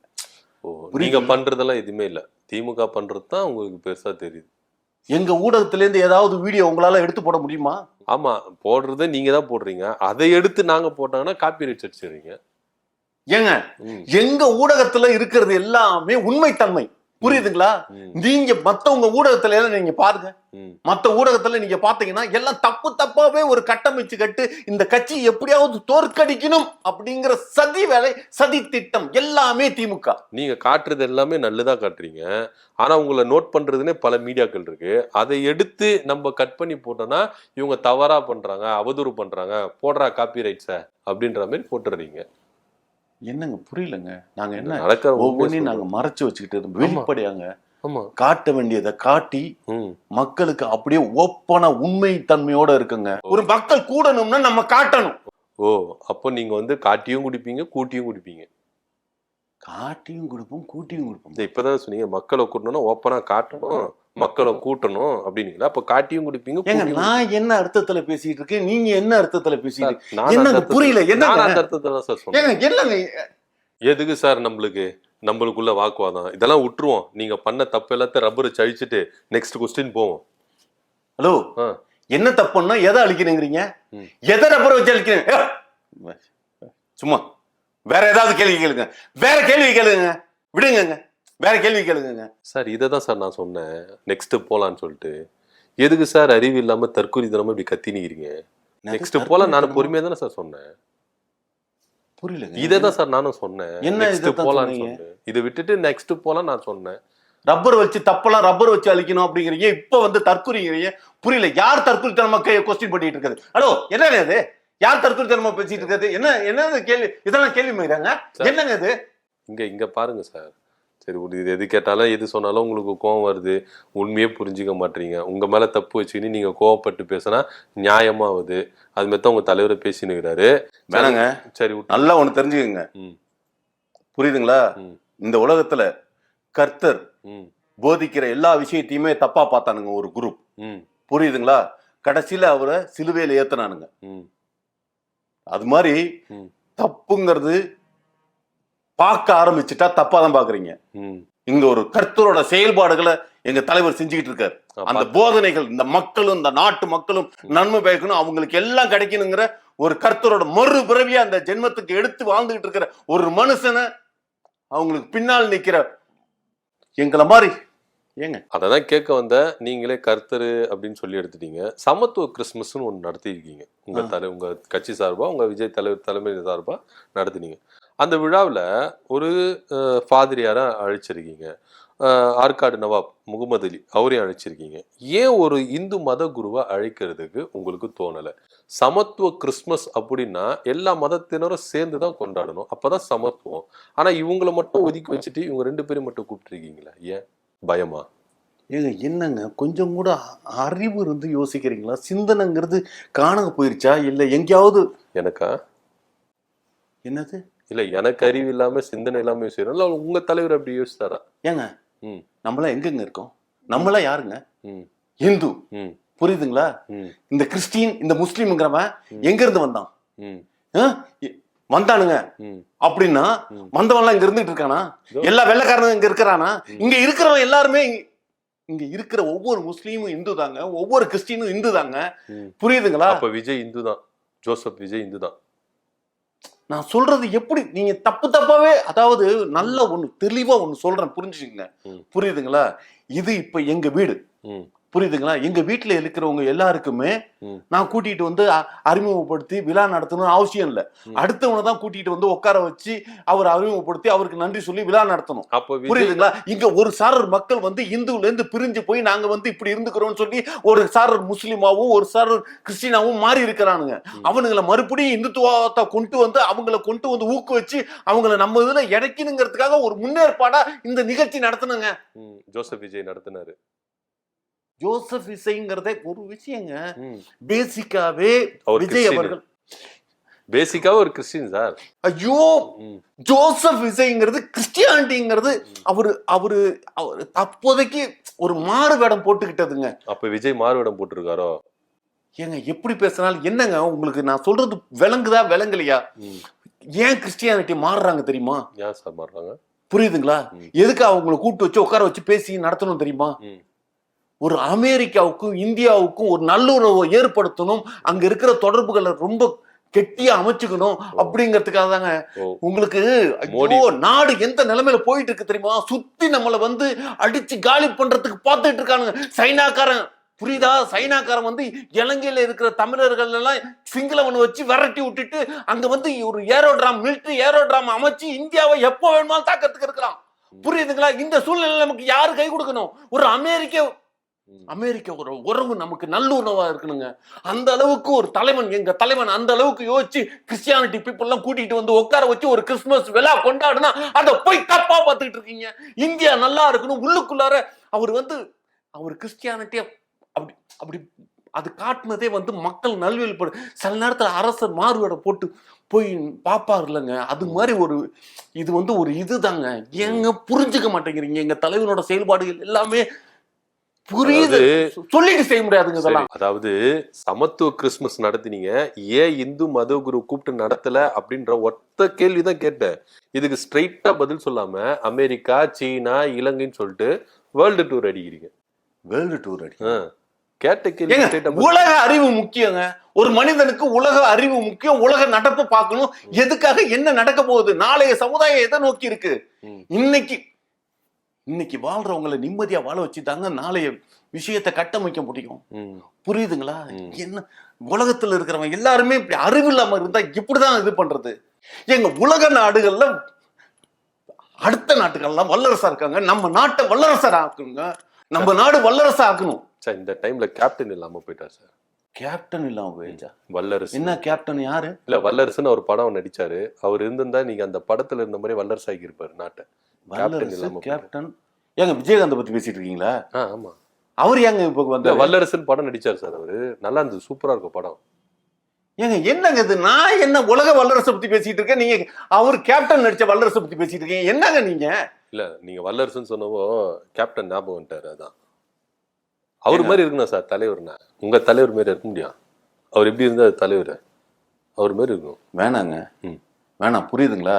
நீங்க பண்றதெல்லாம் எதுவுமே இல்ல, திமுக பண்றதுதான் உங்களுக்கு பெருசா தெரியுது. எங்க ஊடகத்துல இருந்து ஏதாவது வீடியோ உங்களால எடுத்து போட முடியுமா? ஆமா, போடுறத நீங்க தான் போடுறீங்க. அதை எடுத்து நாங்க போட்டாங்கன்னா காப்பிரைட் அடிச்சிடுறீங்க. ஏங்க எங்க ஊடகத்துல இருக்கிறது எல்லாமே உண்மைத்தன்மை. புரியுதுங்களா? நீங்க மத்தவங்க ஊடகத்துல எல்லாம் நீங்க பாருங்க, மத்த ஊடகத்துல நீங்க பாத்தீங்கன்னா எல்லாம் தப்பாவே ஒரு கட்டமைச்சு கட்டு இந்த கட்சி எப்படியாவது தோற்கடிக்கணும் அப்படிங்கிற சதி வேலை, சதி திட்டம் எல்லாமே திமுக. நீங்க காட்டுறது எல்லாமே நல்லதா காட்டுறீங்க. ஆனா உங்களை நோட் பண்றதுன்னே பல மீடியாக்கள் இருக்கு. அதை எடுத்து நம்ம கட் பண்ணி போட்டோம்னா இவங்க தவறா பண்றாங்க, அவதூறு பண்றாங்க, போடுறா காப்பி ரைட்ஸ அப்படின்ற மாதிரி போட்டுறீங்க. என்னங்க புரியலங்க? நாங்க என்ன நடக்கிற ஒவ்வொன்றையும் நாங்க மறைச்சு வச்சுக்கிட்டு வெளிப்படையாங்க ஆமா காட்ட வேண்டியதை காட்டி மக்களுக்கு அப்படியே ஓப்பனா உண்மை தன்மையோட இருக்குங்க. ஒரு மக்கள் கூடணும்னா நம்ம காட்டணும். ஓ, அப்போ நீங்க வந்து காட்டியும் குடிப்பீங்க, கூட்டியும் குடிப்பீங்க. காட்டியும் கொடுப்போம், கூட்டியும் கொடுப்போம். இப்பதான் சொன்னீங்க மக்களை கூட்டணும், ஓப்பனா காட்டணும், மக்களை கூட்டணும் அப்படின்னீங்களா? அப்ப காட்டியும் குடிப்பீங்க. ஏங்க நான் என்ன அர்த்தத்துல பேசிட்டு இருக்கேன், நீங்க என்ன அர்த்தத்துல பேசிட்டு நான் என்னங்க புரியல? என்ன அந்த அர்த்தத்துல தான் சார் சொன்னேன். என்னங்க எதுக்கு சார் நம்மளுக்குள்ள வாக்குவாதம்? இதெல்லாம் விட்டுருவோம். நீங்க பண்ண தப்பு எல்லாத்தையும் ரப்பரை சழிச்சுட்டு நெக்ஸ்ட் கொஸ்டின் போவோம். ஹலோ, என்ன தப்புன்னா எதை அழிக்கிறீங்க? எதை ரப்பரை வச்சு அழிக்கிறீங்க? சும்மா வேற ஏதாவது கேள்வி கேளுங்க, வேற கேள்வி கேளுங்க, விடுங்க, வேற கேள்வி கேளுங்க. சார் இதை தான் சார் நான் சொன்னேன், நெக்ஸ்ட் போலான்னு சொல்லிட்டு. எதுக்கு சார் அறிவு இல்லாம தற்கொலைத்தனமா இப்படி கத்தினீங்க? நெக்ஸ்ட் போலாம் நான் பொறுமையா தானே சார் சொன்னேன். புரியல. இதேதான் சார் நானும் சொன்னேன், நெக்ஸ்ட் போலான்னு சொன்னேன். இதை விட்டுட்டு நெக்ஸ்ட் போலாம் நான் சொன்னேன். ரப்பர் வச்சு தப்பெல்லாம் ரப்பர் வச்சு அழிக்கணும் அப்படிங்கிறீங்க, இப்ப வந்து தற்கொலைங்கிறீங்க. புரியல. யார் தற்கொலைத்தனமா கொஸ்டின் பண்ணிட்டு இருக்காது? ஹலோ, என்ன அது? யார் தற்கொலைத்தனமா பேசிட்டு இருக்காது? என்ன கேள்வி? இதெல்லாம் கேள்வி மேய்றாங்க. என்னங்க இது? இங்க பாருங்க சார். சரி, இது எது கேட்டாலும் எது சொன்னாலும் உங்களுக்கு கோவம் வருது, உண்மையே புரிஞ்சுக்க மாட்டீங்க. உங்க மேல தப்பு வச்சுக்கின்னு நீங்க கோவப்பட்டு பேசினா நியாயமாவது. அது மாதிரி தான் உங்க தலைவரை பேசினுக்கிறாரு. வேணாங்க. சரி, நல்லா ஒண்ணு தெரிஞ்சுக்கங்க. புரியுதுங்களா? இந்த உலகத்துல கர்த்தர் போதிக்கிற எல்லா விஷயத்தையுமே தப்பா பார்த்தானுங்க ஒரு குரூப். புரியுதுங்களா? கடைசியில அவரை சிலுவையில ஏத்துனானுங்க. அது மாதிரி தப்புங்கிறது பார்க்க ஆரம்பிச்சுட்டா தப்பா தான் பாக்குறீங்க. இங்க ஒரு கர்த்தரோட செயல்பாடுகளை எங்க தலைவர் செஞ்சுக்கிட்டு இருக்காரு. அந்த போதனைகள் இந்த மக்களும் இந்த நாட்டு மக்களும் நன்மை பயக்கணும், அவங்களுக்கு எல்லாம் கிடைக்கணுங்கிற ஒரு கர்த்தரோட மறுபிறவியா அந்த ஜென்மத்துக்கு எடுத்து வாழ்ந்துகிட்டு இருக்கிற ஒரு மனுஷனை அவங்களுக்கு பின்னால் நிக்கிற எங்களை மாதிரி ஏங்க அதான் கேட்க வந்த. நீங்களே கர்த்தரு அப்படின்னு சொல்லி எடுத்துட்டீங்க. சமத்துவ கிறிஸ்துமஸ்னு ஒன்று நடத்திருக்கீங்க உங்க கட்சி சார்பா, உங்க விஜய் தலைமை சார்பா நடத்தினீங்க. அந்த விழாவில் ஒரு ஃபாதிரியாரை அழைச்சிருக்கீங்க, ஆற்காடு நவாப் முகமது அலி அவரையும் அழைச்சிருக்கீங்க. ஏன் ஒரு இந்து மத குருவை அழைக்கிறதுக்கு உங்களுக்கு தோணலை? சமத்துவ கிறிஸ்துமஸ் அப்படின்னா எல்லா மதத்தினரும் சேர்ந்து தான் கொண்டாடணும், அப்பதான் சமத்துவம். ஆனா இவங்களை மட்டும் ஒதுக்கி வச்சுட்டு இவங்க 2 பேரும் மட்டும் கூப்பிட்டுருக்கீங்களா? ஏன் பயமா? ஏங்க என்னங்க கொஞ்சம் கூட அறிவு இருந்து யோசிக்கிறீங்களா? சிந்தனைங்கிறது காணாம போயிருச்சா? இல்ல எங்கேயாவது எனக்கா? என்னது? இல்ல எனக்கு அறிவு இல்லாம சிந்தனை இல்லாம யோசிக்கிறோம். உங்க தலைவர் அப்படி யோசிச்சாரா? ஏங்க நம்மளாம் எங்கெங்க இருக்கோம்? நம்மளாம் யாருங்க? இந்து. புரியுதுங்களா? இந்த கிறிஸ்டின் இந்த முஸ்லீம்ங்கிறவன் எங்க இருந்து வந்தான்? வந்தானுங்க அப்படின்னா வந்தவன்லாம் இங்க இருந்துட்டு இருக்கானா? எல்லா வெள்ளைக்காரனும் இங்க இருக்கிறானா? இங்க இருக்கிறவன் எல்லாருமே, இங்க இருக்கிற ஒவ்வொரு முஸ்லீமும் இந்து தாங்க, ஒவ்வொரு கிறிஸ்டினும் இந்து தாங்க. புரியுதுங்களா? அப்ப விஜய் இந்து தான், ஜோசப் விஜய் இந்து தான். நான் சொல்றது எப்படி நீங்க தப்பாவே, அதாவது நல்ல ஒண்ணு தெளிவா ஒண்ணு சொல்றேன், புரிஞ்சுக்கங்க. புரியுதுங்களா? இது இப்ப எங்க வீடு. புரியுதுங்களா? எங்க வீட்டுல இருக்கிறவங்க எல்லாருக்குமே நான் கூட்டிட்டு வந்து அறிமுகப்படுத்தி விழா நடத்தணும் அவசியம் இல்ல. அடுத்தவனை தான் கூட்டிட்டு வந்து உட்கார வச்சு அவர் அறிமுகப்படுத்தி அவருக்கு நன்றி சொல்லி விழா நடத்தணும். புரியுதுங்களா? இங்க ஒரு சாரர் மக்கள் வந்து இந்துல இருந்து பிரிஞ்சு போய் நாங்க வந்து இப்படி இருந்துக்கிறோம்னு சொல்லி ஒரு சாரர் முஸ்லிமாவும் ஒரு சாரர் கிறிஸ்டினாவும் மாறி இருக்கிறானுங்க. அவனுங்களை மறுபடியும் இந்துத்துவத்தை கொண்டு வந்து அவங்களை கொண்டு வந்து ஊக்குவிச்சு அவங்களை நம்ம இதுல இடைக்கணுங்கிறதுக்காக ஒரு முன்னேற்பாடா இந்த நிகழ்ச்சி நடத்தணுங்க. ஜோசப் விஜய் நடத்தினாரு. ஜோசப் விஜய்ங்கிறதே ஒரு விஷயங்க. பேசிக்காவே விஜய் அவர்கள் பேசிக்காவே ஒரு கிறிஸ்டியன் சார். ஐயோ, ஜோசப் விஜய்ங்கிறது கிறிஸ்டியானிட்டிங்கிறது அவரு அப்போதைக்கு ஒரு மாறு வேடம் போட்டுக்கிட்டதுங்க. அப்ப விஜய் மாறு வேடம் போட்டிருக்காரோ? ஏங்க எப்படி பேசினாலும் என்னங்க உங்களுக்கு நான் சொல்றது விளங்குதா விளங்கலையா? ஏன் கிறிஸ்டியானிட்டி மாறுறாங்க தெரியுமா? ஏன் சார் மாறுறாங்க? புரியுதுங்களா? எதுக்கு அவங்களை கூட்டு வச்சு உட்கார வச்சு பேசி நடத்தணும் தெரியுமா? ஒரு அமெரிக்காவுக்கும் இந்தியாவுக்கும் ஒரு நல்லுறவை ஏற்படுத்தணும், அங்க இருக்கிற தொடர்புகளை ரொம்ப கெட்டியா அமைச்சுக்கணும் அப்படிங்கறதுக்காக தாங்க. உங்களுக்கு ஐயோ நாடு எந்த நிலைமையில போயிட்டு இருக்கு தெரியுமா? சுத்தி நம்மள வந்து அடிச்சு காலி பண்றதுக்கு பார்த்துட்டு இருக்கானுங்க சைனாக்காரன். புரியுதா? சைனாக்காரன் வந்து இலங்கையில இருக்கிற தமிழர்கள் எல்லாம் சிங்களவனை வச்சு விரட்டி விட்டுட்டு அங்க வந்து ஒரு ஏரோட்ராம், மிலிட்டரி ஏரோட்ராம் அமைச்சு இந்தியாவை எப்போ வேணுமாலும் தாக்கத்துக்கு இருக்கிறான். புரியுதுங்களா? இந்த சூழ்நிலை நமக்கு யாரு கை கொடுக்கணும்? ஒரு அமெரிக்க ஒரு உறவு நமக்கு நல்லுறவா இருக்கணுங்க. அந்த அளவுக்கு ஒரு தலைவன், எங்க தலைவன் அந்த அளவுக்கு யோசிச்சு கிறிஸ்டியானிட்டி பீப்புள் எல்லாம் கூட்டிட்டு வந்து உட்கார வச்சு ஒரு கிறிஸ்துமஸ் விழா கொண்டாடுனா அதை போய் தப்பா பார்த்துட்டு இருக்கீங்க. இந்தியா நல்லா இருக்கணும் உள்ளுக்குள்ளார அவர் கிறிஸ்டியானிட்டியா அப்படி அப்படி அது காட்டுனதே வந்து மக்கள் நல்வழிப்படு. சில நேரத்துல அரசர் மாறுவேட போட்டு போய் பாப்பாரு இல்லைங்க. அது மாதிரி இது வந்து ஒரு இதுதாங்க. ஏங்க புரிஞ்சுக்க மாட்டேங்கிறீங்க? எங்க தலைவனோட செயல்பாடுகள் எல்லாமே புரியுது, சொல்லிட்டு செய்ய முடியாதுங்க இதெல்லாம். அதாவது சமத்துவ கிறிஸ்துமஸ் நடத்தினீங்க, ஏன் இந்து மத குரு கூப்பிட்டு நடத்தல அப்படின்ற ஒத்த கேள்விதான் கேட்டேன். இதுக்கு ஸ்ட்ரைட்டா பதில் சொல்லாம அமெரிக்கா, சீனா, இலங்கைன்னு சொல்லிட்டு வேர்ல்டு டூர் அடிக்கிறீங்க. வேர்ல்டு டூர் அடி கேட்ட கேள்வி. உலக அறிவு முக்கியங்க. ஒரு மனிதனுக்கு உலக அறிவு முக்கியம். உலக நடப்பு பார்க்கணும். எதுக்காக என்ன நடக்க போகுது, நாளைய சமுதாயம் எதை நோக்கி இருக்கு, இன்னைக்கு வாழ்றவங்களை நிம்மதியா வாழ வச்சுதாங்க நாளைய விஷயத்தை கட்டமைக்க முடியும். புரியுதுங்களா? என்ன உலகத்துல இருக்கிறவங்க எல்லாருமே இப்படி அறிவு இல்லாம இருந்தா இப்படிதான் இது பண்றது. எங்க உலக நாடுகள்ல அடுத்த நாட்டுகள்லாம் வல்லரசா இருக்காங்க. நம்ம நாட்டை வல்லரசா ஆக்கணுங்க. நம்ம நாடு வல்லரசா ஆக்கணும். சார் இந்த டைம்ல கேப்டன் இல்லாம போயிட்டார் சார். கேப்டன் இல்லாம போயிடுச்சா? வல்லரசு என்ன கேப்டன் யாரு? இல்ல வல்லரசுன்னு ஒரு படம் நடிச்சாரு. அவர் இருந்திருந்தா நீங்க அந்த படத்துல இருந்த மாதிரி வல்லரசு ஆகி இருப்பாரு நாட்டை. கேப்டன் ஏங்க விஜயகாந்த் பத்தி பேசிட்டு இருக்கீங்களா? ஆமா. அவர் ஏங்க இப்ப வந்து வல்லரசுன்னு படம் நடிச்சாரு சார். அவரு நல்லா இருந்தது, சூப்பரா இருக்கும் படம். ஏங்க என்னங்க இது? நான் என்ன உலக வல்லரசை பத்தி பேசிட்டு இருக்கேன், நீங்க அவர் கேப்டன் நடிச்ச வல்லரசை பத்தி பேசிட்டு இருக்கீங்க. என்னங்க நீங்க? இல்ல நீங்க வல்லரசுன்னு சொன்னவோ கேப்டன் ஞாபகம் வந்துட்டாரு. அதான் அவர் மாதிரி இருக்கணும் சார் தலைவர்னா. உங்க தலைவர் மாதிரி இருக்க முடியும்? அவர் எப்படி இருந்தா தலைவர்? அவர் மாதிரி இருக்கும். வேணாங்க, வேணாம். புரியுதுங்களா?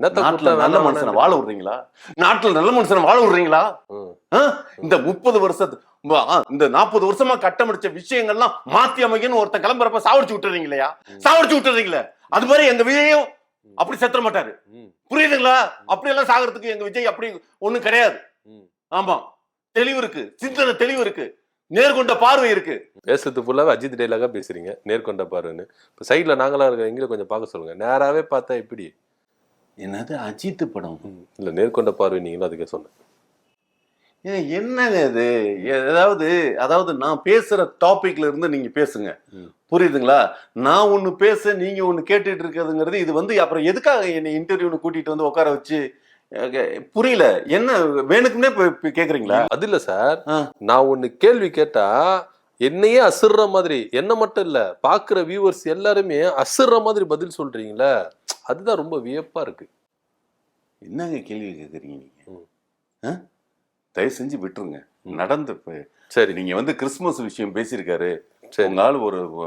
நாட்டுல நல்ல மனுஷனை வாழ விடுறீங்களா? நாட்டுல நல்ல மனுஷனை வாழ விடுறீங்களா? இந்த 30 வருஷத்து இந்த 40 வருஷமா கட்டமைச்ச விஷயங்கள்லாம் மாத்தி அமைக்கன்னு ஒருத்தன் கிளம்புறப்ப சாவடிச்சு விட்டுறீங்க இல்லையா? சாவடிச்சு விட்டுறீங்களே. அது மாதிரி எங்க விஜயும் அப்படி செத்துற மாட்டாரு. புரியுதுங்களா? அப்படி எல்லாம் சாகிறதுக்கு எங்க விஜய் அப்படி ஒண்ணும் கிடையாது. ஆமா, தெளிவு இருக்கு, சிந்தனை தெளிவு இருக்கு, நேர்கொண்ட பார்வை இருக்கு. பேசுறது ஃபுல்லாவே அஜித் டைலாகா பேசுறீங்க, நேர்கொண்ட பார்வைன்னு. இப்ப சைட்ல நாங்களா இருக்க எங்களை கொஞ்சம் பார்க்க சொல்லுங்க. நேராவே பார்த்தா எப்படி? என்னது அஜித் படம்? இல்ல நேர்கொண்ட பார்வை நீங்களும் அதுக்கே சொன்னேன். என்னங்க இது? அதாவது நான் பேசுற டாபிக்ல இருந்து நீங்க பேசுங்க. புரியுதுங்களா? நான் ஒண்ணு பேச நீங்க ஒண்ணு கேட்டுட்டு இருக்கிறதுங்கிறது இது வந்து அப்புறம் எதுக்காக என்னை இன்டர்வியூன்னு கூட்டிட்டு வந்து உட்கார வச்சு புரியல. என்ன வேணுக்குன்னே கேக்குறீங்களா? அது இல்ல சார், நான் ஒண்ணு கேள்வி கேட்டா என்னையே அசுற மாதிரி, என்ன மட்டும் இல்ல பாக்குற வியூவர்ஸ் எல்லாருமே அசுற மாதிரி பதில் சொல்றீங்களா? அதுதான் ரொம்ப வியப்பா இருக்கு. என்னங்க கேள்வி கேக்குறீங்க நீங்க? தயவு செஞ்சு விட்டுருங்க. நடந்து சரி, நீங்க வந்து கிறிஸ்துமஸ் விஷயம் பேசியிருக்காரு,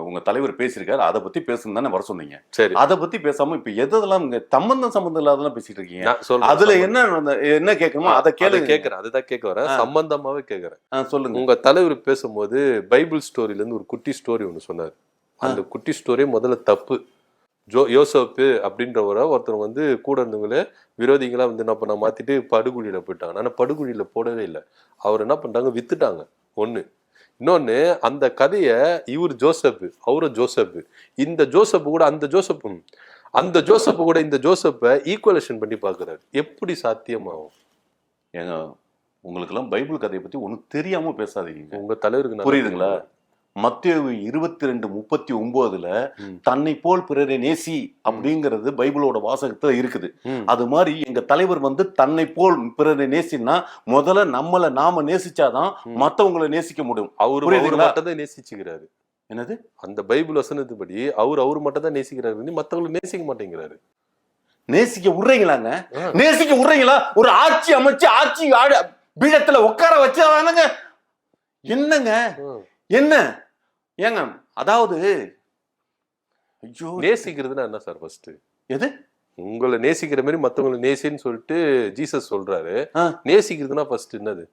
உங்க தலைவர் பேசியிருக்காரு, அதை பத்தி பேசணும் தானே வர சொன்னீங்க. சரி, அதை பத்தி பேசாம இப்ப எதெல்லாம் சம்பந்தம் இல்லாதெல்லாம் பேசிட்டு இருக்கீங்க. அதுல என்ன கேட்கணுமோ அதை கேட்கிறேன். அதுதான் கேட்க வரேன், சம்பந்தமாவே கேட்கிறேன். சொல்லுங்க. உங்க தலைவர் பேசும்போது பைபிள் ஸ்டோரியில இருந்து ஒரு குட்டி ஸ்டோரி ஒண்ணு சொன்னாரு. அந்த குட்டி ஸ்டோரி முதல்ல தப்பு. யோசப்பு அப்படின்றவரை ஒருத்தர் வந்து கூட இருந்தவங்களே விரோதிகளா வந்து என்ன பண்ண மாத்திட்டு படுகுழியில போயிட்டாங்க. ஆனா படுகுழியில போடவே இல்லை. அவர் என்ன பண்ணிட்டாங்க, வித்துட்டாங்க. ஒண்ணு. இன்னொன்னு, அந்த கதைய இவர் ஜோசப், அவரும் ஜோசப், இந்த ஜோசப் கூட அந்த ஜோசப் கூட இந்த ஜோசப்பை ஈக்குவலேஷன் பண்ணி பாக்குறாரு. எப்படி சாத்தியமாகும்? ஏங்க உங்களுக்கு எல்லாம் பைபிள் கதையை பத்தி ஒன்னும் தெரியாம பேசாதீங்க. உங்க தலைவருக்கு புரியுதுங்களா? மத்தேயு 22:39 தன்னை போல் பிறரை நேசி அப்படிங்கிறது பைபிளோட வாசகத்துல இருக்குது. அது மாதிரி எங்க தலைவர் வந்து தன்னை போல் பிறரை நேசினா முதல்ல நம்மள நாம நேசிச்சாதான் மத்தவங்களை நேசிக்க முடியும். அவரு மட்டும் தான் நேசிச்சுக்கிறாரு. என்னது? அந்த பைபிள் வசனத்துப்படி அவரு மட்டும் தான் நேசிக்கிறாரு, மத்தவங்களை நேசிக்க மாட்டேங்கிறாரு. நேசிக்க விடுறீங்களாங்க? நேசிக்க விடுறீங்களா? ஒரு ஆட்சி அமைச்சு ஆட்சி பீடத்துல உட்கார வச்சாதானங்க. என்னங்க என்ன ஏங்க? அதாவது ஐயோ, நேசிக்கிறதுனா என்ன சார்? ஃபர்ஸ்ட் எது? உங்களை நேசிக்கிற மாதிரி மத்தவங்களை நேசின்னு சொல்லிட்டு ஜீசஸ் சொல்றாரு. நேசிக்கிறதுனா ஃபர்ஸ்ட் என்னது?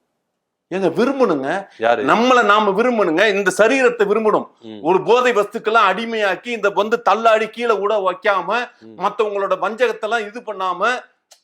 ஏங்க விரும்பணுங்க, யாரு? நம்மள நாம விரும்பணுங்க, இந்த சரீரத்தை விரும்பணும். ம். ஒரு போதை வஸ்துக்கெல்லாம் அடிமையாக்கி இந்த வந்து தள்ளாடி கீழே கூட வைக்காம ம். மத்தவங்களோட வஞ்சகத்தெல்லாம் இது பண்ணாம,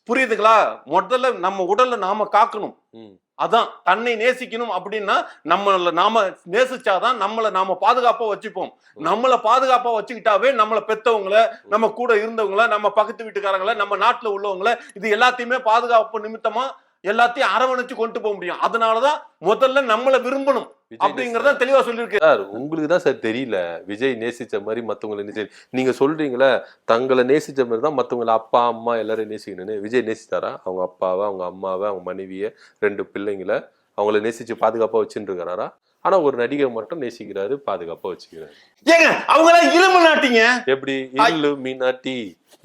புரியுதுங்களா? முதல்ல நம்ம உடலை நாம காக்கணும். ம். அதான் தன்னை நேசிக்கணும். அப்படின்னா நம்மள நாம நேசிச்சாதான் நம்மள நாம பாதுகாப்பா வச்சுப்போம். நம்மள பாதுகாப்பா வச்சுக்கிட்டாவே நம்மள பெத்தவங்கள, நம்ம கூட இருந்தவங்கள, நம்ம பக்கத்து வீட்டுக்காரங்கள, நம்ம நாட்டுல உள்ளவங்கள, இது எல்லாத்தையுமே பாதுகாப்பு நிமித்தமா எல்லாத்தையும் அரவணைச்சு கொண்டு போக முடியும். அதனாலதான் முதல்ல நம்மள விரும்பணும் அப்படிங்கறத தெளிவா சொல்லியிருக்கு. சார் உங்களுக்கு தான் சார் தெரியல விஜய் நேசிச்ச மாதிரி மத்தவங்களை நேசி. நீங்க சொல்றீங்களே தங்களை நேசிச்ச மாதிரி தான் மத்தவங்களை அப்பா அம்மா எல்லாரும் நேசிக்கணும்னு. விஜய் நேசித்தாரா? அவங்க அப்பாவை, அவங்க அம்மாவை, அவங்க மனைவியை, 2 பிள்ளைங்களை அவங்கள நேசிச்சு பாதுகாப்பா வச்சுட்டு இருக்கிறாரா? ஆனா ஒரு நடிகை மட்டும் நேசிக்கிறாரு, பாதுகாப்பா வச்சுக்கிறாரு. ஏங்க அவங்க எல்லாம் இலும்பு நாட்டிங்க. எப்படி? இல்லு மீனாட்டி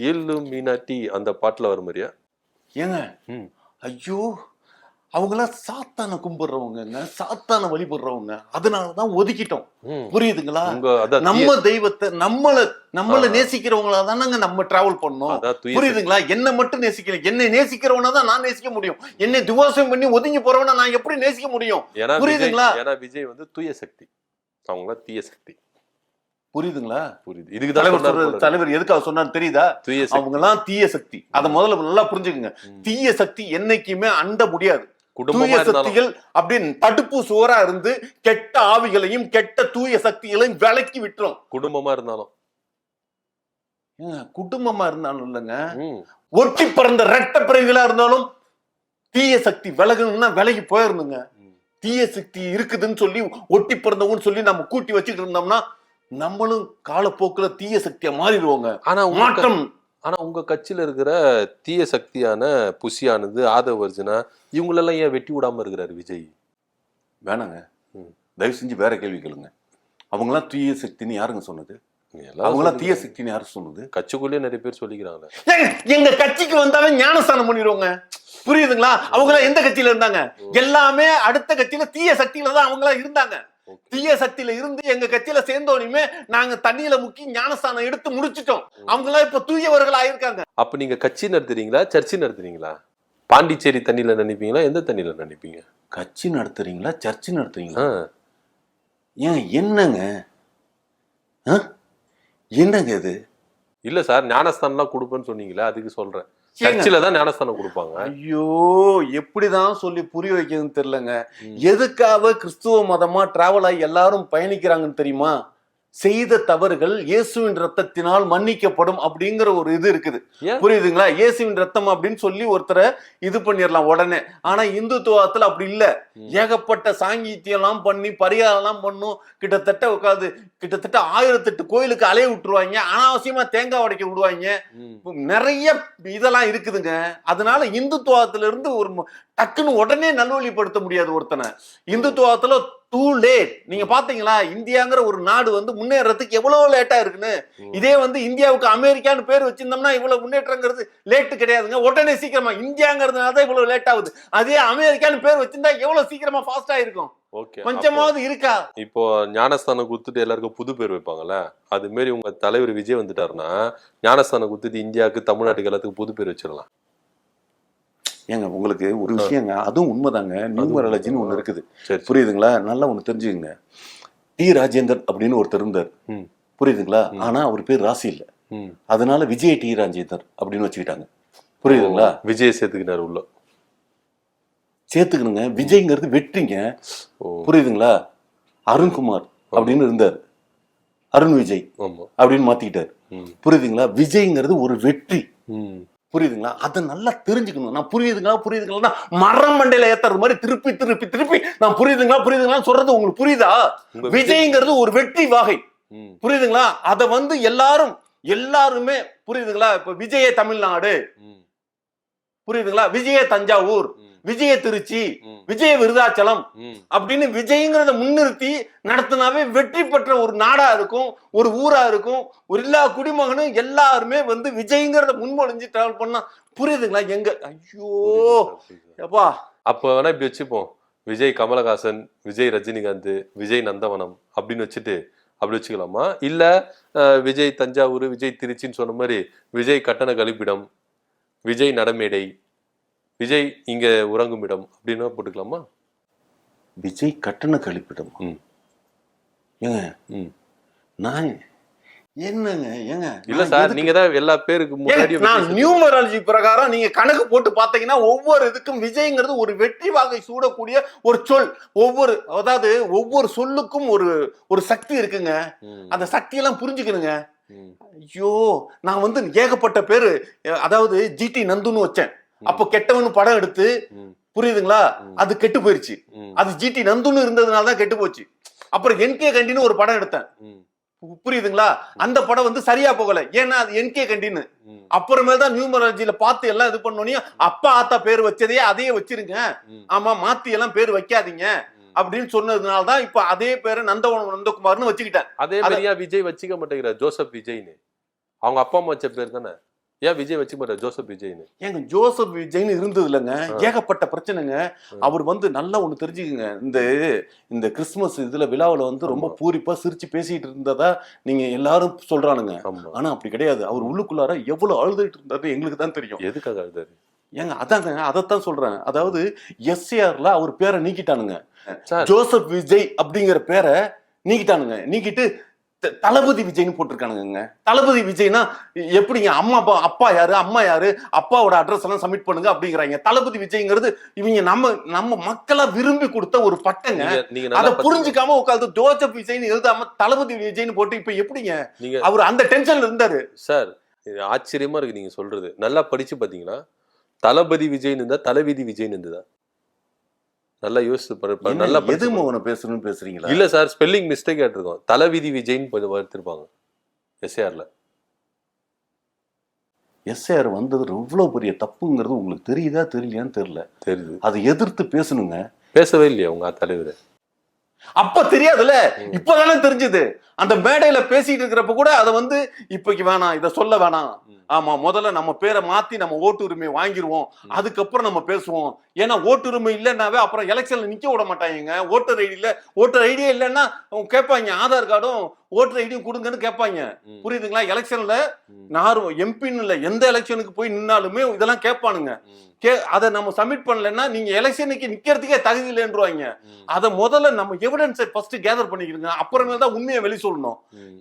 இல்லு மீனாட்டி அந்த பாட்டுல வர மாதிரியா? ஏங்க ஐயோ, அவங்களாம் சாத்தான கும்பிடுறவங்க, சாத்தான வழிபடுறவங்க. அதனாலதான் ஒதுக்கிட்டோம். புரியுதுங்களா? நம்ம தெய்வத்தை நம்மள நேசிக்கிறவங்களா தானங்க நம்ம டிராவல் பண்ணோம். புரியுதுங்களா? என்ன மட்டும் நேசிக்கிறேன், என்னை நேசிக்கிறவனா தான் நான் நேசிக்க முடியும். என்னை துவாசம் பண்ணி ஒதுங்கி போறவனா நான் எப்படி நேசிக்க முடியும்? புரியுதுங்களா? ஏன்னா விஜய் வந்து தூய சக்தி, அவங்கள தீய சக்தி. புரியுதுங்களா? புரியுது. இதுக்கு தலைவர் எதுக்காக சொன்னாரு தெரியுதா? அவங்க எல்லாம் தீய சக்தி. அத முதல்ல நல்லா புரிஞ்சுக்குங்க. தீய சக்தி என்னைக்குமே அண்ட முடியாது. தூய சக்திகள் அப்படின்னு தடுப்பு சுவரா இருந்து கெட்ட ஆவிகளையும் கெட்ட தூய சக்திகளையும் விலக்கி விட்டுரும். குடும்பமா இருந்தாலும் குடும்பமா இருந்தாலும் இல்லைங்க, ஒட்டி பிறந்த ரெட்ட பிறவிகளா இருந்தாலும் தீய சக்தி விலகணும்னா விலகி போயிருந்துங்க. தீய சக்தி இருக்குதுன்னு சொல்லி ஒட்டி பிறந்தவங்கன்னு சொல்லி நம்ம கூட்டி வச்சுக்கிட்டு இருந்தோம்னா நம்மளும் காலப்போக்குல தீய சக்தியா மாறிடுவோங்க. ஆனா உங்க கட்சியில இருக்கிற தீய சக்தியான புசியானது, ஆதவர்ஜனா, இவங்களெல்லாம் ஏன் வெட்டி விடாம இருக்கிறாரு விஜய்? வேணாங்க, தயவு செஞ்சு வேற கேள்வி கேளுங்க. அவங்களாம் தீய சக்தின்னு யாருங்க சொன்னது? அவங்களாம் தீய சக்தின்னு யாரு சொன்னது? கட்சிக்குள்ளேயே நிறைய பேர் சொல்லிக்கிறாங்க. எங்க கட்சிக்கு வந்தாவே ஞானஸ்தானம் பண்ணிடுவோங்க. புரியுதுங்களா? அவங்க எந்த கட்சியில இருந்தாங்க? எல்லாமே அடுத்த கட்சியில தீய சக்தியில தான் அவங்களா இருந்தாங்க. தீய சக்தியில இருந்து எங்க கட்சியில சேர்ந்தோனையுமே நாங்க தண்ணியில முக்கி ஞானஸ்தானம் எடுத்து முடிச்சிட்டோம். அவங்களா இப்ப தூயவர்கள் ஆயிருக்காங்க. அப்ப நீங்க கட்சி நடத்துறீங்களா, சர்ச்சை நடத்துறீங்களா? பாண்டிச்சேரி தண்ணியில நினைப்பீங்களா, எந்த தண்ணியில நினைப்பீங்க? கட்சி நடத்துறீங்களா, சர்ச்சை நடத்துறீங்களா? ஏன் என்னங்க என்னங்க இது? இல்ல சார், ஞானஸ்தானம் கொடுப்பேன்னு சொன்னீங்களா, அதுக்கு சொல்றேன். சர்ச்சில தான் ஞானஸ்தானம் கொடுப்பாங்க. ஐயோ, எப்படிதான் சொல்லி புரிய வைக்கிறதுன்னு தெரியலங்க. எதுக்காக கிறிஸ்துவ மதமா டிராவல் ஆகி எல்லாரும் பயணிக்கிறாங்கன்னு தெரியுமா? செய்த தவறுகள் இயேசுவின் ரத்தத்தினால் மன்னிக்கப்படும் அப்படிங்கிற ஒரு இது இருக்குது. புரியுதுங்களா? இயேசுவின் ரத்தம் அப்படின்னு சொல்லி ஒருத்தரை இது பண்ணிடலாம் உடனே. ஆனா இந்துத்துவத்துல அப்படி இல்ல. ஏகப்பட்ட சாங்கித்யம் எல்லாம் பண்ணி பரிகாரம் எல்லாம் பண்ணும். கிட்டத்தட்ட 1008 கோயிலுக்கு அலைய விட்டுருவாங்க. அனாவசியமா தேங்காய் உடைக்க விடுவாங்க. நிறைய இதெல்லாம் இருக்குதுங்க. அதனால இந்துத்துவத்துல இருந்து ஒரு டக்குன்னு உடனே நல்வழிப்படுத்த முடியாது ஒருத்தனை. இந்துத்துவத்துல டூ லேட். நீங்க பாத்தீங்களா, இந்தியாங்கிற ஒரு நாடு வந்து முன்னேறதுக்கு எவ்வளவு லேட்டா இருக்குன்னு. இதே வந்து இந்தியாவுக்கு அமெரிக்கான்னு பேர் வச்சிருந்தோம்னா இவ்வளவு முன்னேற்றங்கிறது லேட்டு கிடையாதுங்க. உடனே சீக்கிரமா இந்தியாங்கிறதுனால தான் இவ்வளவு லேட் ஆகுது. அதே அமெரிக்கான்னு பேர் வச்சிருந்தா எவ்வளவு சீக்கிரமா ஃபாஸ்டா இருக்கும். கொஞ்சமாவது இருக்கா? இப்போ ஞானஸ்தானம் குடுத்துட்டு எல்லாருக்கும் புது பேர் வைப்பாங்கல்ல, அது மாதிரி உங்க தலைவர் விஜய் வந்துட்டாருன்னா ஞானஸ்தானம் குடுத்துட்டு இந்தியாவுக்கு, தமிழ்நாட்டுக்கு எல்லாத்துக்கும் புது பேர் வச்சிடலாம். ஏங்க உங்களுக்கு ஒரு விஷயங்க, அதுவும் உண்மைதாங்க. நியூமராலஜின்னு ஒண்ணு இருக்குது. புரியுதுங்களா? நல்லா ஒண்ணு தெரிஞ்சுக்கங்க. டி ராஜேந்தர் அப்படின்னு ஒருத்தர் இருந்தார். புரியுதுங்களா? ஆனா அவர் பேர் ராசி இல்ல. அதனால விஜய் டி ராஜேந்தர் அப்படின்னு வச்சுக்கிட்டாங்க. புரியுதுங்களா? விஜய் சேர்த்துக்கினாரு உள்ள. சேர்த்துக்கணுங்க. விஜய்ங்கிறது வெற்றிங்க. புரியுதுங்களா? அருண்குமார் அப்படின்னு இருந்தார். அருண் விஜய் அப்படின்னு மாத்திக்கிட்டாரு. புரியுதுங்களா? விஜய்ங்கிறது ஒரு வெற்றி. புரியுதுங்களா? அதை நல்லா தெரிஞ்சுக்கணும். நான் புரியுதுங்களா மரம் மண்டையில ஏத்துறது மாதிரி திருப்பி திருப்பி திருப்பி நான் புரியுதுங்களா சொல்றது உங்களுக்கு புரியுதா? விஜய்ங்கிறது ஒரு வெற்றி வகை. புரியுதுங்களா? அத வந்து எல்லாருமே புரியுதுங்களா? இப்ப விஜய தமிழ்நாடு, புரியுதுங்களா? விஜய தஞ்சாவூர், விஜய திருச்சி, விஜய விருதாச்சலம் அப்படின்னு விஜய்ங்கிறத முன்னிறுத்தி நடத்தினாவே வெற்றி பெற்ற ஒரு நாடா இருக்கும், ஒரு ஊரா இருக்கும். ஒரு எல்லா குடிமகனும் எல்லாருமே வந்து விஜய்ங்கிறத முன்மொழிஞ்சு டிராவல் பண்ணா. புரியுதுங்களா? எங்க ஐயோ அப்பா, அப்ப வேணா இப்படி வச்சுப்போம். விஜய் கமலஹாசன், விஜய் ரஜினிகாந்த், விஜய் நந்தவனம் அப்படின்னு வச்சுட்டு அப்படி வச்சுக்கலாமா? இல்ல விஜய் தஞ்சாவூர், விஜய் திருச்சின்னு சொன்ன மாதிரி விஜய் கட்டண கழிப்பிடம், விஜய் நடமேடை, விஜய் இங்க உறங்குமிடம் அப்படின்னு போட்டுக்கலாமா? விஜய் கட்டண கழிப்பிடம். ம். ஏங்க ம். நான் என்னங்க ஏங்க இல்ல நான் சார், எதுக்கு- நீங்க தான் எல்லா பேருக்கு முன்னாடி ஏங்க, நான் நியூமராலஜி பிரகாரம் நீங்க கணக்கு போட்டு பாத்தீங்கன்னா ஒவ்வொரு இதுக்கும் விஜய்ங்கிறது ஒரு வெற்றி வாகை சூடக்கூடிய ஒரு சொல். அதாவது ஒவ்வொரு சொல்லுக்கும் ஒரு சக்தி இருக்குங்க. அந்த சக்தியெல்லாம் புரிஞ்சுக்கணுங்க. ஐயோ, நான் வந்து ஏகப்பட்ட பேரு, அதாவது ஜிடி நந்துன்னு வச்சேன். அப்போ கெட்டவனு படம் எடுத்து, புரியுதுங்களா, அது கெட்டு போயிருச்சு. அது ஜிடி நந்துன்னு இருந்ததுனால தான் கெட்டு போச்சு. அப்புறம் என்கே கண்டின்னு ஒரு படம் எடுத்தேன், புரியுதுங்களா, அந்த படம் வந்து சரியா போகல. ஏன்னா அது என்கே கண்டின்னு. அப்புறமேல் தான் நியூமராலஜில பார்த்து எல்லாம் இது பண்ணோனே, அப்பா ஆத்தா பேர் வச்சதையே அதையே வச்சிருங்க, ஆமா மாத்தி எல்லாம் பேர் வைக்காதீங்க அப்படின்னு சொன்னதுனால தான் இப்ப அதே பேரை நந்தகுமார்னு வச்சுக்கிட்டேன். அதே மாதிரியா விஜய் வச்சுக்க மாட்டேங்கிறார், ஜோசப் விஜய்னு. அவங்க அப்பா அம்மா வச்ச பேர் தானே, ஏன் விஜய் வச்சுக்க மாட்டார் ஜோசப் விஜய்னு? ஏங்க ஜோசப் விஜய்னு இருந்தது இல்லைங்க, ஏகப்பட்ட பிரச்சனைங்க. அவர் வந்து நல்லா ஒண்ணு தெரிஞ்சுக்குங்க, இந்த கிறிஸ்துமஸ் இதுல விழாவில் வந்து ரொம்ப பூரிப்பா சிரிச்சு பேசிட்டு இருந்ததா நீங்க எல்லாரும் சொல்றானுங்க. ஆனா அப்படி கிடையாது. அவர் உள்ளுக்குள்ளார எவ்வளவு அழுதுட்டு இருந்தாரு எங்களுக்கு தான் தெரியும். எதுக்காக அழுதாரு? ஏங்க அதாங்க, அதைத்தான் சொல்றேன். அதாவது எஸ்ஏஆர்ல அவர் பேரை நீக்கிட்டானுங்க. ஜோசப் விஜய் அப்படிங்கிற பேரை நீக்கிட்டானுங்க. நீக்கிட்டு தளபதி விஜய்னு போட்டிருக்கானுங்க. தளபதி விஜய்னா எப்படிங்க? அப்பா யாரு, அம்மா யாரு, அப்பாவோட அட்ரஸ் எல்லாம் சப்மிட் பண்ணுங்க அப்படிங்கிறாங்க. தளபதி விஜய்ங்கிறது இவங்க நம்ம மக்களா விரும்பி கொடுத்த ஒரு பட்டங்க. அதை புரிஞ்சுக்காம உட்காந்து ஜோசப் விஜய்னு எழுதாம தளபதி விஜய்னு போட்டு இப்ப எப்படிங்க அவர் அந்த டென்ஷன்ல இருந்தாரு? சார் ஆச்சரியமா இருக்கு நீங்க சொல்றது. நல்லா படிச்சு பாத்தீங்கன்னா தளபதி விஜய்னு இருந்தா தலைவிதி விஜய்னு இருந்ததா? நல்லா யோசிச்சு நல்லா எது மோகன பேசணும்னு பேசுறீங்களா? இல்ல சார், ஸ்பெல்லிங் மிஸ்டேக் ஆயிட்டிருக்கோம். தலைவிதி விஜய்னு எடுத்திருப்பாங்க எஸ்ஏஆர்ல. எஸ்ஏஆர் வந்தது எவ்வளவு பெரிய தப்புங்கிறது உங்களுக்கு தெரியுதா தெரியலையான்னு தெரியல. தெரியுது. அதை எதிர்த்து பேசணுங்க. பேசவே இல்லையா உங்க தலைவர்? அப்ப தெரியாதுல்ல, இப்பதானே தெரிஞ்சது. அந்த மேடையில பேசிட்டு இருக்கிறப்ப கூட அதை வந்து இப்பக்கு வேணாம், இதை சொல்ல வேணாம், ஆமா முதல்ல நம்ம பேரை மாத்தி நம்ம ஓட்டு உரிமை வாங்கிடுவோம், அதுக்கப்புறம் நம்ம பேசுவோம். ஏன்னா ஓட்டுரிமை இல்லைன்னாவே அப்புறம் எலெக்ஷன்ல நிக்க விட மாட்டாங்க. ஓட்டர் ஐடியே இல்லைன்னா அவங்க கேட்பாங்க, ஆதார் கார்டும் ஓட்டர் ஐடியும் கொடுங்கன்னு கேட்பாங்க. புரியுதுங்களா? எலெக்ஷன்ல யாரும் எம்பின்னு இல்ல, எந்த எலெக்ஷனுக்கு போய் நின்னாலுமே இதெல்லாம் கேட்பானுங்க. அதை நம்ம சப்மிட் பண்ணலன்னா நீங்க எலெக்ஷனுக்கு நிக்கிறதுக்கே தகுதி இல்லைன்றுவாங்க. அதை முதல்ல நம்ம எவிடன்ஸை ஃபர்ஸ்ட் கேதர் பண்ணிக்கிறோங்க, அப்புறமே தான் உண்மையை வெளி சொல்லணும்.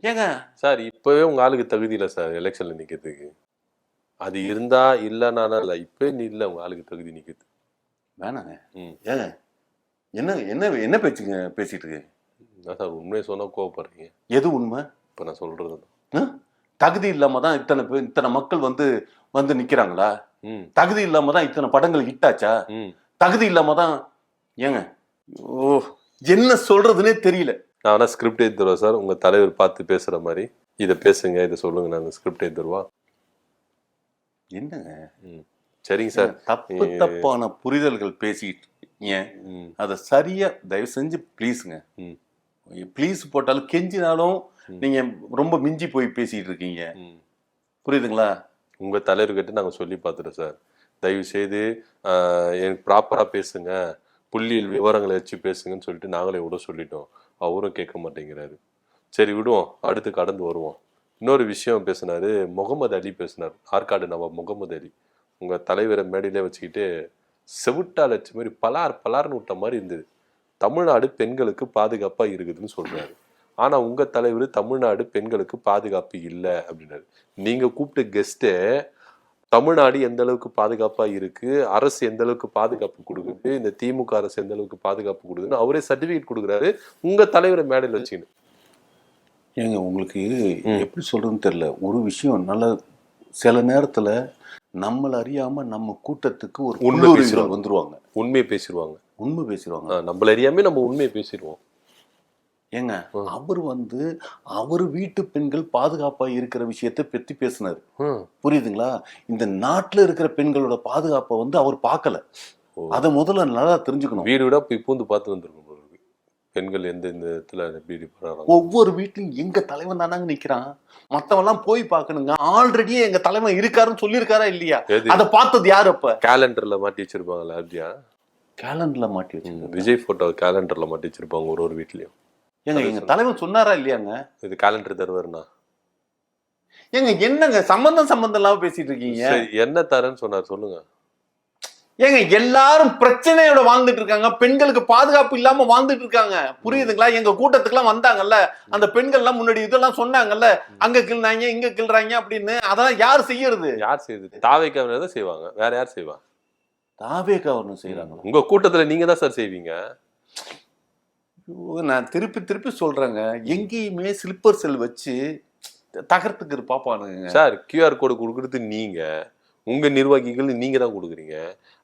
ஏங்க சார், இப்பவே உங்க ஆளுக்கு தகுதி இல்லை சார் எலெக்ஷன்ல நிக்கிறதுக்கு. அது இருந்தா இல்லைன்னா இல்ல, இப்ப நீ இல்ல உங்க ஆளுக்கு தகுதி நிக்கிறது. வேணாங்க. ஏங்க என்ன என்ன என்ன பேச்சுங்க பேசிட்டு இருக்கு? சார் உண்மையை சொன்னா கோவப்படுறீங்க. எது உண்மை? இப்ப நான் சொல்றது தகுதி இல்லாம தான் இத்தனை மக்கள் வந்து நிக்கிறாங்களா? தகுதி இல்லாம தான் இத்தனை படங்கள் ஹிட் ஆச்சா? தகுதி இல்லாம தான் ஏங்க என்ன சொல்றதுன்னே தெரியல. நான் வேணா ஸ்கிரிப்ட் எழுதி தருவா சார், உங்க தலைவர் பார்த்து பேசுற மாதிரி இதை பேசுங்க, இதை சொல்லுங்க, நான் ஸ்கிரிப்ட் எழுதி தருவா. என்னங்க? சரிங்க சார். தப்பான புரிதல்கள் பேசிட்டு அதை சரியா தயவு செஞ்சு ப்ளீஸுங்க, ப்ளீஸ் போட்டாலும் கெஞ்சினாலும் நீங்க ரொம்ப மிஞ்சி போய் பேசிட்டு இருக்கீங்க. புரியுதுங்களா? உங்க தலைவர்கிட்ட நாங்க சொல்லி பார்த்துட்டோம் சார், தயவு செய்து எனக்கு ப்ராப்பரா பேசுங்க, புள்ளியல் விவரங்களை வச்சு பேசுங்கன்னு சொல்லிட்டு நாங்களே விட சொல்லிட்டோம். அவரும் கேட்க மாட்டேங்கிறாரு. சரி விடுவோம், அடுத்து கடந்து வருவோம். இன்னொரு விஷயம் பேசினாரு, முகமது அலி பேசினார், ஆற்காடு நவாப் முகமது அலி. உங்க தலைவரை மேடையிலே வச்சுக்கிட்டு செவிட்டால் வச்ச மாதிரி பலார்னு விட்ட மாதிரி இருந்தது. தமிழ்நாடு பெண்களுக்கு பாதுகாப்பா இருக்குதுன்னு சொல்றாரு. ஆனா உங்க தலைவர் தமிழ்நாடு பெண்களுக்கு பாதுகாப்பு இல்லை அப்படின்னாரு. நீங்க கூப்பிட்ட கெஸ்டே தமிழ்நாடு எந்த அளவுக்கு பாதுகாப்பா இருக்கு, அரசு எந்த அளவுக்கு பாதுகாப்பு கொடுக்குது, இந்த திமுக அரசு எந்த அளவுக்கு பாதுகாப்பு கொடுக்குதுன்னு அவரே சர்டிபிகேட் கொடுக்குறாரு உங்க தலைவரை மேடையில் வச்சுக்கின்னு. ஏங்க உங்களுக்கு எப்படி சொல்றதுன்னு தெரியல. ஒரு விஷயம் நல்ல சில நேரத்துல நம்மள அறியாம நம்ம கூட்டத்துக்கு ஒரு உண்மை வந்துருவாங்க, உண்மையை பேசிடுவாங்க. நம்மள அறியாம நம்ம உண்மையை பேசிடுவோம். ஏங்க அவர் அவர் வீட்டு பெண்கள் பாதுகாப்பா இருக்கிற விஷயத்தை பத்தி பேசினாரு. புரியுதுங்களா? இந்த நாட்டுல இருக்கிற பெண்களோட பாதுகாப்பை அவர் பார்க்கல. அதை முதல்ல நல்லா தெரிஞ்சுக்கணும். வீடு விட போய் பூந்து பார்த்து வந்துருக்கோம். பெண்கள் எந்த இடத்துல ஒவ்வொரு வீட்லயும் எங்க தலைவன் தானாங்க நிக்கிறான், மத்தவெல்லாம் போய் பாக்கணுங்க. ஆல்ரெடியே எங்க தலைவன் இருக்காருன்னு சொல்லியிருக்காரா இல்லையா? அதை பார்த்தது யாரு? அப்ப கேலண்டர்ல மாட்டி வச்சிருப்பாங்களா? அப்படியா? கேலண்டர்ல மாட்டி வச்சிருப்பாங்க. விஜய் போட்டோ கேலண்டர்ல மாட்டி வச்சிருப்பாங்க ஒரு வீட்லயும். ஏங்க எங்க தலைவன் சொன்னாரா இல்லையாங்க இது கேலண்டர் தருவாருன்னா? ஏங்க என்னங்க சம்பந்தம் இல்லாம பேசிட்டு இருக்கீங்க? என்ன தரேன்னு சொன்னார் சொல்லுங்க. ஏங்க எல்லாரும் பிரச்சனையோட வாழ்ந்துட்டு இருக்காங்க, பெண்களுக்கு பாதுகாப்பு இல்லாம வாழ்ந்துட்டு இருக்காங்க. புரியுதுங்களா? எங்க கூட்டத்துக்கு எல்லாம் வந்தாங்கல்ல, அந்த பெண்கள் எல்லாம் முன்னாடி இதெல்லாம் சொன்னாங்கல்ல, அங்க கிள்றாங்க இங்க கிள்றாங்க அப்படின்னு. அதெல்லாம் யார் செய்யறது? யார் செய்யுது? தாவேக்காவினர் தான் செய்வாங்க, வேற யார் செய்வா? தாவேக்கா ஒண்ணு செய்யறாங்க. உங்க கூட்டத்துல நீங்க தான் சார் செய்வீங்க. நான் திருப்பி திருப்பி சொல்றேங்க, எங்கேயுமே ஸ்லிப்பர் செல் வச்சு தகர்த்துக்கு பாப்பானுங்க சார். QR கோடு கொடுக்கறது நீங்க, உங்க நிர்வாகிகள் நீங்க தான் கொடுக்குறீங்க.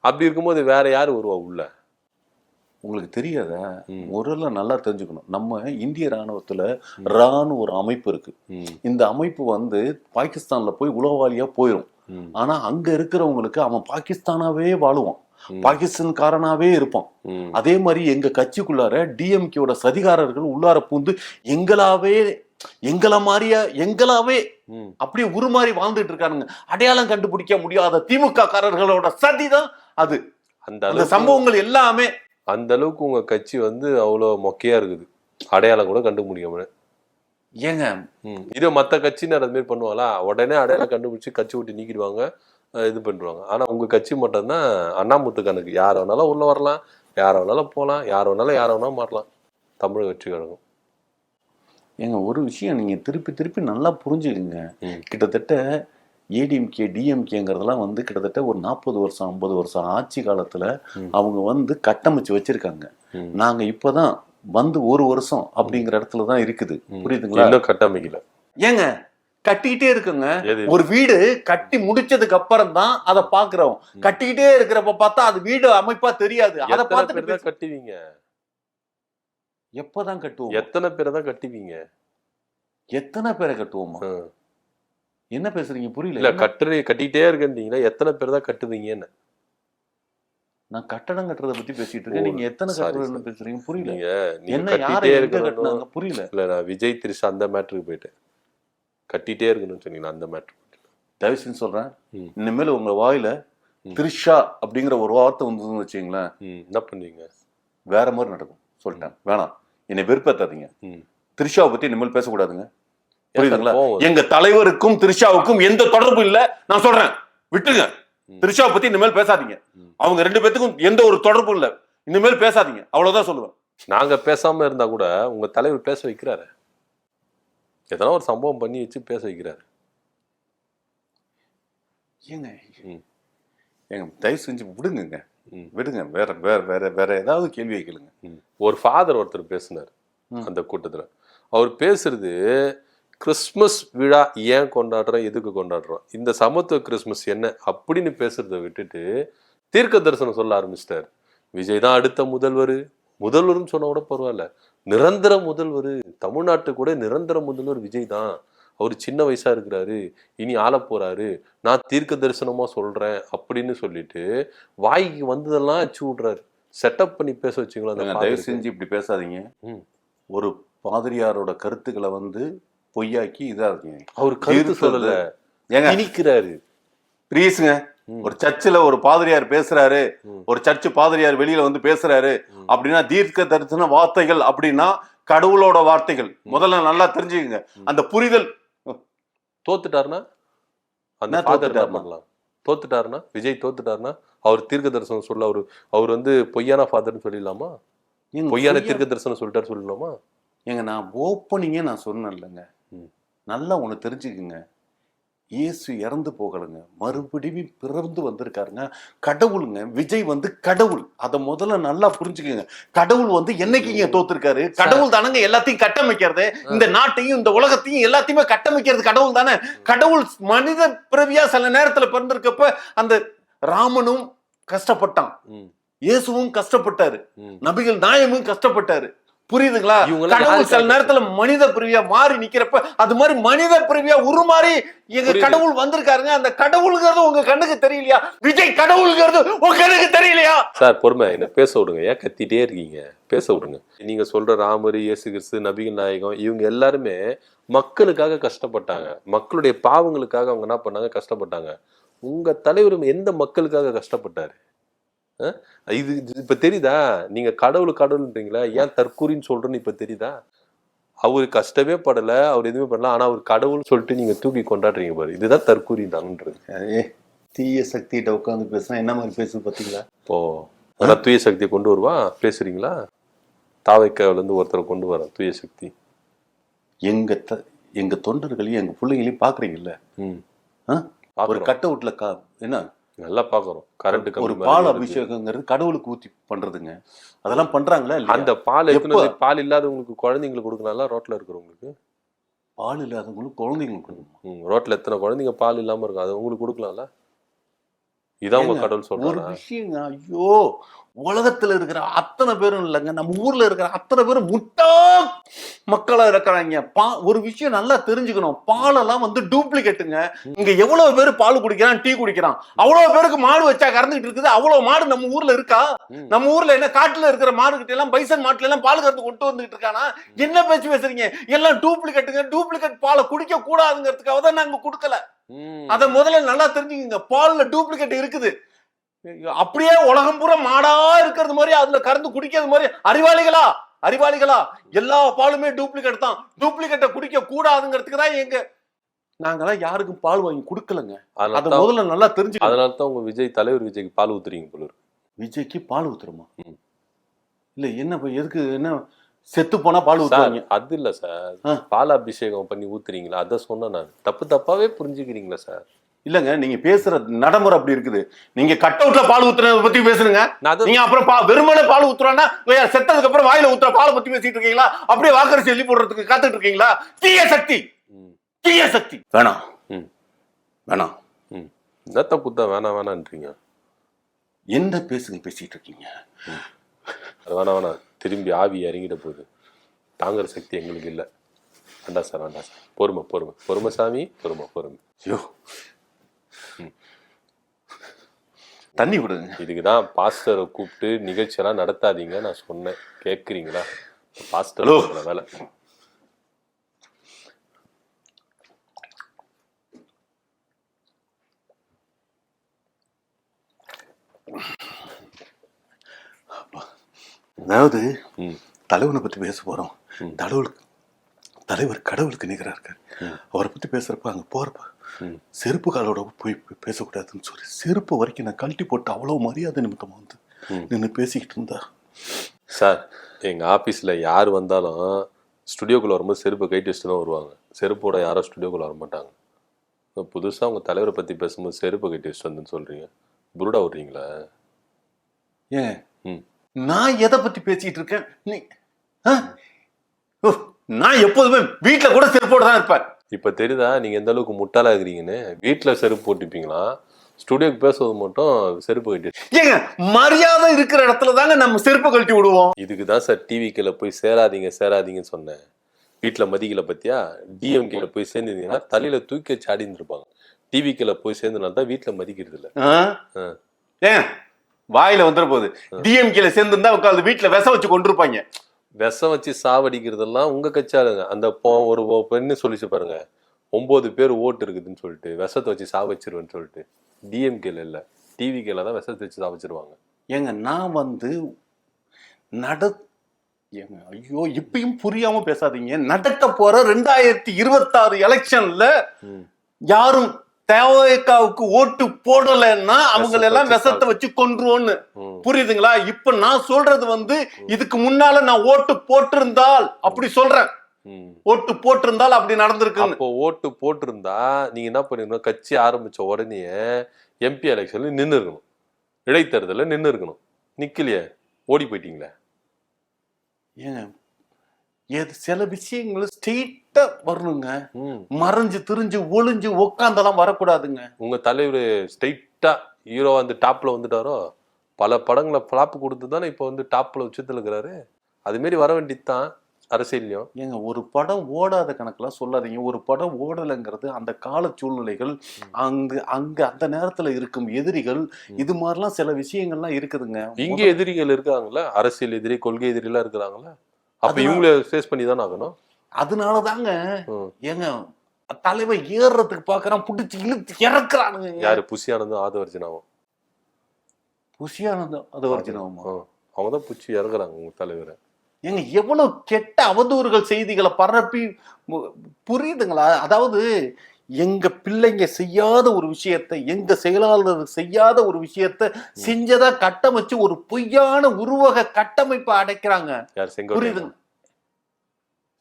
அப்படி இருக்கும்போது வேற யாரு வருவா உள்ள? உங்களுக்கு தெரியாதா? முதல்ல நல்லா தெரிஞ்சுக்கணும், நம்ம இந்திய ராணுவத்துல ராணுவ ஒரு அமைப்பு இருக்கு. இந்த அமைப்பு வந்து பாகிஸ்தான்ல போய் உளவாளியா போயிடும். ஆனா அங்க இருக்கிறவங்களுக்கு அவன் பாகிஸ்தானாவே வாழுவான், பாகிஸ்தான்காரனாவே இருப்பான். அதே மாதிரி எங்க கட்சிக்குள்ளார டிஎம்கேயோட சதிகாரர்கள் உள்ளார பூந்து எங்களாவே அப்படியே உருமாறி வாழ்ந்துட்டு இருக்கானுங்க. அடையாளம் கண்டுபிடிக்க முடியாத திமுக காரர்களோட சதிதான் அது. அந்த சம்பவங்கள் எல்லாமே அந்த அளவுக்கு உங்க கட்சி வந்து அவ்வளவு மொக்கையா இருக்குது, அடையாளம் கூட கண்டுபிடிக்காம. ஏங்க இது மத்த கட்சியினர் அது மாதிரி பண்ணுவாங்களா? உடனே அடையாளம் கண்டுபிடிச்சு கட்சி விட்டு நீக்கிடுவாங்க, இது பண்ணுவாங்க. ஆனா உங்க கட்சி மட்டும்தான் அண்ணாமுத்து கணக்கு. யார் வேணாலும் உள்ள வரலாம், யார் வேணாலும் போகலாம், யார் வேணாலும் மாறலாம். தமிழக வெற்றி கழகம். ஏங்க ஒரு விஷயம் நீங்க திருப்பி திருப்பி நல்லா புரிஞ்சுக்குங்க. கிட்டத்தட்ட ஏடிஎம்கே டிஎம்கேங்கிறதெல்லாம் வந்து கிட்டத்தட்ட ஒரு 40 வருஷம் 50 வருஷம் ஆட்சி காலத்துல அவங்க வந்து கட்டமைச்சு வச்சிருக்காங்க. நாங்க இப்பதான் வந்து ஒரு வருஷம் அப்படிங்கிற இடத்துலதான் இருக்குது. புரியுதுங்களா? இன்னும் கட்டமைக்கல. ஏங்க கட்டிக்கிட்டே இருக்குங்க. ஒரு வீடு கட்டி முடிச்சதுக்கு அப்புறம் தான் அதை பாக்குறோம். கட்டிக்கிட்டே இருக்கிறப்ப பார்த்தா அது வீடு அமைப்பா தெரியாது. அதை பார்த்துட்டு கட்டுவீங்க. எப்பதான் கட்டுவோம்? எத்தனை பேரை தான் கட்டுவீங்க? எத்தனை பேரை கட்டுவோமா? என்ன பேசுறீங்க? புரியல. இல்ல கட்டிக்கிட்டே இருக்கீங்களா? எத்தனை பேர் தான் கட்டுவீங்கன்னு. நான் கட்டடம் கட்டுறதை பத்தி பேசிட்டு இருக்கேன், நீங்க எத்தனை கட்டுறதுன்னு பேசுறீங்க? புரியல. என்ன யாரை கட்டுனாங்க? புரியல. இல்ல நான் விஜய் திரிஷா அந்த மேட்டருக்கு போயிட்டேன். கட்டிட்டே இருக்கணும்னு சொன்னீங்க, அந்த மேட்டர். தயவு செஞ்சு சொல்றேன், இனிமேல் உங்க வாயில திரிஷா அப்படிங்கிற ஒரு வார்த்தை வந்து வச்சுங்களேன், என்ன பண்ணுவீங்க? வேற மாதிரி நடக்கும். சொல்லிட்டேன், வேணாம், என்னை வெறுப்பேத்தாதீங்க. திரிஷாவை பத்தி இனிமேல் பேசக்கூடாதுங்க. புரியுதுங்களா? எங்க தலைவருக்கும் திரிஷாவுக்கும் எந்த தொடர்பும் இல்ல. நான் சொல்றேன், விட்டுருங்க. திரிஷாவை பத்தி இனிமேல் பேசாதீங்க. அவங்க 2 பேத்துக்கும் எந்த ஒரு தொடர்பும் இல்ல. இனிமேல் பேசாதீங்க, அவ்வளவுதான் சொல்லுவேன். நாங்க பேசாம இருந்தா கூட உங்க தலைவர் பேச வைக்கிறாரு. எதனா ஒரு சம்பவம் பண்ணி வச்சு பேச வைக்கிறாரு. ஏங்க ஏங்க தயவு செஞ்சு விடுங்க, விடுங்க. வேற வேற வேற வேற ஏதாவது கேள்வி கேளுங்க. ஒரு ஃபாதர் ஒருத்தர் பேசினார் அந்த கூட்டத்துல. அவர் பேசுறது, கிறிஸ்துமஸ் விழா ஏன் கொண்டாடுறோம், எதுக்கு கொண்டாடுறோம், இந்த சமத்துவ கிறிஸ்துமஸ் என்ன அப்படின்னு பேசுறதை விட்டுட்டு தீர்க்க தரிசனம் சொல்ல ஆரம்பிச்சிட்டார். விஜய் தான் அடுத்த முதல்வர்னு சொன்னா கூட பரவாயில்ல, நிரந்தர முதல்வர், தமிழ்நாட்டு கூட நிரந்தர முதல்வர் விஜய் தான். அவர் சின்ன வயசா இருக்கிறாரு, இனி ஆள போறாரு, நான் தீர்க்க தரிசனமா சொல்றேன் அப்படின்னு சொல்லிட்டு வாய்க்கு வந்ததெல்லாம் அச்சு விடுறாரு. செட்டப் பண்ணி பேச வச்சுங்களா? தயவு செஞ்சு இப்படி பேசாதீங்க. ஒரு பாதிரியாரோட கருத்துக்களை வந்து பொய்யாக்கி இதா இருக்கீங்க. அவர் கருத்து சொல்லல, திணிக்கிறாரு. ப்ளீஸ்ங்க, ஒரு சர்ச்சில் ஒரு பாதிரியார் பேசுறாரு, ஒரு சர்ச்சு பாதிரியார் வெளியில வந்து பேசுறாரு அப்படின்னா தீர்க்க தரிசன வார்த்தைகள் அப்படின்னா கடவுளோட வார்த்தைகள். முதல்ல நல்லா தெரிஞ்சுக்கங்க. அந்த புரிதல். தோத்துட்டாருன்னா அந்த ஃபாதர் பண்ணலாம். தோத்துட்டாருன்னா, விஜய் தோத்துட்டாருன்னா அவர் தீர்க்க தரிசனம் சொல்ல அவர் வந்து பொய்யான ஃபாதர்னு சொல்லிடலாமா? பொய்யான தீர்க்க தரிசனம் சொல்லிட்டாரு சொல்லலாமா? ஏங்க நான் ஓப்பனிங்கே நான் சொன்னேன் இல்லைங்க, நல்லா ஒன்று தெரிஞ்சுக்குங்க. இயேசு இறந்து போகலைங்க, மறுபடியும் பிறந்து வந்திருக்காருங்க. கடவுளுங்க, விஜய் வந்து கடவுள். அதை முதல்ல நல்லா புரிஞ்சுக்குங்க. கடவுள் வந்து என்னைக்கு தோத்துருக்காரு? கடவுள் தானங்க எல்லாத்தையும் கட்டமைக்கிறது. இந்த நாட்டையும் இந்த உலகத்தையும் எல்லாத்தையுமே கட்டமைக்கிறது கடவுள் தானே. கடவுள் மனித பிறவியா சில நேரத்துல பிறந்திருக்கப்ப அந்த ராமனும் கஷ்டப்பட்டான், இயேசுவும் கஷ்டப்பட்டாரு, நபிகள் நாயகமும் கஷ்டப்பட்டாரு. புரியுதுங்களா? கடவுள் சில நேரத்துல மனித பிரிவியா மாறி நிக்கிறப்ப அது மாதிரி மனித பிரிவியா உருமாறி எங்க கடவுள் வந்திருக்காருங்க. அந்த கடவுளுங்கிறது உங்க கண்ணுக்கு தெரியலையா? விஜய் கடவுளுங்கிறது உங்க கண்ணுக்கு தெரியலையா? சார் பொறுமை, என்ன பேச விடுங்க. ஏன் கத்திட்டே இருக்கீங்க? பேச விடுங்க. நீங்க சொல்ற ராமர், இயேசு கிறிஸ்து, நபிகள் நாயகம், இவங்க எல்லாருமே மக்களுக்காக கஷ்டப்பட்டாங்க. மக்களுடைய பாவங்களுக்காக அவங்க என்ன பண்ணாங்க? கஷ்டப்பட்டாங்க. உங்க தலைவர் எந்த மக்களுக்காக கஷ்டப்பட்டாரு? இது இப்ப தெரியுதா? நீங்க கடவுள்ன்றீங்களா? ஏன் தற்கூரின்னு சொல்றேன்னு இப்ப தெரியுதா? அவரு கஷ்டமே படல, அவர் எதுவுமே பண்ணல, ஆனா அவர் கடவுள் சொல்லிட்டு நீங்க தூக்கி கொண்டாடுறீங்க பாரு, இதுதான் தற்கூரி தான்ன்றது. தீய சக்திகிட்ட உட்காந்து பேசுனா என்ன மாதிரி பேசுது பாத்தீங்களா? இப்போ அதான் தூய சக்தியை கொண்டு வருவா பேசுறீங்களா? தாவைக்காவில இருந்து ஒருத்தரை கொண்டு வர தூய சக்தி. எங்க தொண்டர்களையும் எங்க பிள்ளைங்களையும் பாக்குறீங்கல்ல. ஒரு கட் அவுட்ல என்ன நல்லா பாக்குறோம். கரண்ட் ஒரு பால் அபிஷேகங்கிறது கடவுளுக்கு ஊத்தி பண்றதுங்க. அதெல்லாம் பண்றாங்களா? அந்த பால் பால் இல்லாதவங்களுக்கு குழந்தைங்களுக்கு கொடுக்கலாம்ல, ரோட்ல இருக்கிறவங்களுக்கு. பால் இல்லாதவங்களுக்கு குழந்தைங்களுக்கு கொடுக்கணும். ரோட்ல எத்தனை குழந்தைங்க பால் இல்லாம இருக்கும், அது உங்களுக்கு கொடுக்கலாம்ல. இதான் உங்க கடவுள் ஒரு சொல்றாங்க. விஷயங்க. ஐயோ, உலகத்துல இருக்கிற அத்தனை பேரும் இல்லைங்க, நம்ம ஊர்ல இருக்கிற அத்தனை பேரும் முட்டா மக்களா இருக்கிறாங்க. ஒரு விஷயம் நல்லா தெரிஞ்சுக்கணும். பாலெல்லாம் வந்து டூப்ளிகேட்டுங்க. இங்க எவ்வளவு பேரு பால் குடிக்கிறான், டீ குடிக்கிறான். அவ்வளவு பேருக்கு மாடு வச்சா கறந்துட்டு இருக்குது. அவ்வளவு மாடு நம்ம ஊர்ல இருக்கா? நம்ம ஊர்ல என்ன காட்டுல இருக்கிற மாடு கிட்ட எல்லாம் பைசன் மாட்டுல எல்லாம் பால் கறந்து கொண்டு வந்துட்டு இருக்கானா? என்ன பேச்சு பேசுறீங்க? எல்லாம் டூப்ளிகேட்டுங்க. டூப்ளிகேட் பாலை குடிக்க கூடாதுங்கிறதுக்காக தான் நாங்க கொடுக்கல. அத முதல்ல நல்லா தெரிஞ்சுக்கங்க. பால்ல டூப்ளிகேட் இருக்குது. அப்படியே உலகம் பூரா மாடா இருக்கிறது மாதிரி அதுல கறந்து குடிக்கிறது மாதிரி அறிவாளிகளா எல்லா பாலுமே டூப்ளிகேட் தான். டூப்ளிகேட்டை குடிக்க கூடாதுங்கிறதுக்கு தான் நாங்கெல்லாம் யாருக்கும் பால் வாங்கி கொடுக்கலங்க. அத முதல்ல நல்லா தெரிஞ்சு. அதனாலதான் உங்க தலைவர் விஜய்க்கு பால் ஊத்துறீங்க போல இருக்கு. விஜய்க்கு பால் ஊத்துறோமா? இல்ல என்ன எதுக்கு என்ன செத்து போனா பால் ஊத்துவாங்க? அது இல்ல சார், பால் அபிஷேகம் பண்ணி ஊத்துறீங்களா? அத சொன்ன நான் தப்பாவே புரிஞ்சுக்கிறீங்களா சார்? இல்லங்க, நீங்க பேசுற நடைமுறை அப்படி இருக்குது. நீங்க கட் அவுட்ல பால் ஊத்துறத பத்தி பேசுறீங்க. நீங்க அப்புறம் வெறுமனே பால் ஊத்துறானா செத்ததுக்கு அப்புறம் வாயில ஊத்துற பாலை பத்தி பேசிட்டு இருக்கீங்களா? அப்படியே வாக்கரிசி எழுதி போடுறதுக்கு காத்துட்டு இருக்கீங்களா? தீய சக்தி வேணாம். என்னத்த குத்தா வேணான்றீங்க? என்ன பேசிட்டு இருக்கீங்க? வேணாம் திரும்பி ஆவி இறங்கிட போகுது. தாங்குற சக்தி எங்களுக்கு இல்லை. வேண்டாம் சார். பொறுமை சாமி, பொறுமை. ஐயோ, தண்ணி விடுங்க. இதுக்குதான் பாஸ்டரை கூப்பிட்டு நிகழ்ச்சியெல்லாம் நடத்தாதீங்க நான் சொன்னேன். கேட்குறீங்களா? பாஸ்டர் வேலை. அதாவது தலைவனை பத்தி பேச போறோம். தலைவர் கடவுளுக்கு நிகரா இருக்காரு. அவரை பத்தி பேசுறப்ப அங்க போறப்ப செருப்பு காலோட போய் பேசக்கூடாதுன்னு சொல்லி செருப்பு வரைக்கும் நான் கழட்டி போட்டு அவ்வளவு மரியாதை நிமித்தமா வந்து நின்று பேசிக்கிட்டு இருந்தா. சார், எங்க ஆபீஸ்ல யார் வந்தாலும் ஸ்டுடியோக்குள்ள வரும்போது செருப்பை கைட்டு வச்சுட்டு தான் வருவாங்க. செருப்போட யாரும் ஸ்டுடியோக்குள்ள வர மாட்டாங்க. புதுசா உங்க தலைவரை பத்தி பேசும்போது செருப்பை கைட்டு வச்சுட்டு வந்துன்னு சொல்றீங்க. புருடா விடுறீங்களா? ஏன் நான் எதை பத்தி பேசிட்டு இருக்கேன்? நான் எப்போதுமே வீட்டுல கூட செருப்போட தான் இருப்பேன். இப்ப தெரியுதா நீங்க எந்த அளவுக்கு முட்டாளா இருக்கிறீங்கன்னு? வீட்டுல செருப்பு போட்டுப்பீங்களா? ஸ்டுடியோக்கு பேசுவது மட்டும் செருப்பு கட்டி. ஏங்க, மரியாதை இருக்கிற இடத்துல தாங்க நம்ம செருப்பு கழட்டி விடுவோம். இதுக்குதான் சார் டிவிக்கில போய் சேராதீங்கன்னு சொன்னேன். வீட்டுல மதிக்கல பத்தியா? டிஎம்கேல போய் சேர்ந்துருந்தீங்கன்னா தலையில தூக்கி சாடின்னு இருப்பாங்க. டிவிக்கில போய் சேர்ந்தனால தான் வீட்டுல மதிக்கிறது இல்ல. ஏன் வாயில வந்துட போகுது? டிஎம்கேல சேர்ந்துருந்தா உட்காந்து வீட்டுல விஷம் வச்சு கொண்டிருப்பாங்க. விஷம் வச்சு சாவடிக்கிறதெல்லாம் உங்க கட்சியாளுங்க. அந்த ஒரு பெண்ணு சொல்லிச்சு பாருங்க, 9 பேர் ஓட்டு இருக்குதுன்னு சொல்லிட்டு விஷத்தை வச்சு சாவச்சிருவேன்னு சொல்லிட்டு. டிஎம்கேல இல்ல, டிவிகேல தான் விஷத்தை வச்சு சாவச்சிருவாங்க. ஏங்க நான் வந்து ஏங்க ஐயோ, இப்பயும் புரியாம பேசாதீங்க. நடக்க போற 2026 எலெக்ஷன்ல யாரும் தேவைக்காவுக்கு ஓட்டு போடலன்னா அவங்க எல்லாம் விஷத்தை வச்சு கொன்றுவோன்னு. புரியுதுங்களா? இப்ப நான் சொல்றது வந்து இதுக்கு முன்னால நான் ஓட்டு போட்டிருந்தால் அப்படி சொல்றேன். ஓட்டு போட்டிருந்தால் அப்படி நடந்திருக்கு. அப்போ ஓட்டு போட்டிருந்தா நீங்க என்ன பண்ணிருக்கணும்? கட்சி ஆரம்பிச்ச உடனே எம்பி எலெக்ஷன்ல நின்று இருக்கணும், இடைத்தேர்தல நின்று இருக்கணும். நிக்கலையே, ஓடி போயிட்டீங்களே. ஏன் சில விஷயங்கள் ஸ்ட்ரெயிட்டா வரணுங்க. மறைஞ்சு திரிஞ்சு ஒளிஞ்சு உட்காந்தெல்லாம் வரக்கூடாதுங்க. உங்க தலைவர் ஸ்ட்ரெயிட்டா ஹீரோ வந்து டாப்ல வந்துட்டாரோ? பல படங்களை பிளாப் கொடுத்து தானே இப்ப வந்து டாப்ல உச்சத்துல இருக்கிறாரு. அது மாரி வர வேண்டியதுதான் அரசியலையும். ஏங்க, ஒரு படம் ஓடாத கணக்கெல்லாம் சொல்லாதீங்க. ஒரு படம் ஓடலைங்கிறது அந்த கால சூழ்நிலைகள், அங்க அந்த நேரத்துல இருக்கும் எதிரிகள், இது மாதிரிலாம் சில விஷயங்கள்லாம் இருக்குதுங்க. இங்க எதிரிகள் இருக்காங்களா? அரசியல் எதிரி, கொள்கை எதிரி எல்லாம் இருக்கிறாங்களா? அப்ப இவங்கள ஃபேஸ் பண்ணி தானே ஆகணும். அதனாலதாங்க ஏங்க தலைவர் ஏறுறதுக்கு பாக்குறான், புடிச்சு இழுத்து இறக்குறானுங்க. யாரு? புஷியானந்தும் ஆதவர்ஜனாவும். புஷியானந்தும் ஆதவர்ஜனாவும் அவங்கதான் புடிச்சு இறக்குறாங்க உங்க தலைவரை. ஏங்க எவ்வளவு கெட்ட அவதூறுகள் செய்திகளை பரப்பி, புரியுதுங்களா? அதாவது எங்க பிள்ளைங்க செய்யாத ஒரு விஷயத்தை, எங்க செயலாளர் செய்யாத ஒரு விஷயத்தை செஞ்சதா கட்டமைச்சு ஒரு பொய்யான உருவக கட்டமைப்பை அடைக்கிறாங்க. யார் செங்கோட்டையன்? புரியுதுங்க?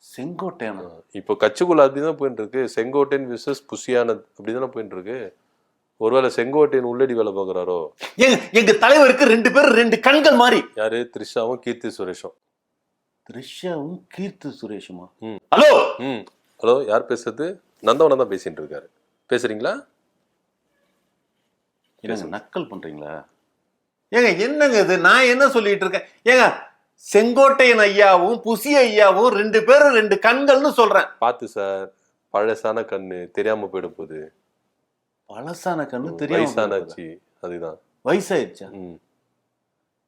செங்கோட்டையனா? இப்போ கட்சிக்குள்ள அப்படிதான் போயிட்டு இருக்கு. செங்கோட்டையன் விசஸ் புசியானந்த் அப்படிதானே போயிட்டு இருக்கு. ஒருவேளை செங்கோட்டையன் உள்ளடி வேலை பாக்குறாரோ? எங்க தலைவருக்கு 2 பேர் 2 கண்கள் மாதிரி. யாரு? த்ரிஷாவும் கீர்த்தி சுரேஷும். த்ரிஷாவும் கீர்த்தி சுரேஷுமா? ம். ஹலோ ஹலோ, யார் பேசுறது? நந்தவனம் தான் பேசிட்டு இருக்காரு. பேசுறீங்களா? என்னங்க நக்கல் பண்றீங்களா? ஏங்க என்னங்க இது? நான் என்ன சொல்லிட்டு இருக்கேன்? ஏங்க செங்கோட்டையன் ஐயாவும் புசி ஐயாவும் 2 பேரும் 2 கண்கள்னு சொல்றேன். பாத்து சார், பழசான கண்ணு தெரியாம போயிட போகுது. பழசான கண்ணு தெரியாம வயசானாச்சு, அதுதான். வயசாயிடுச்சா?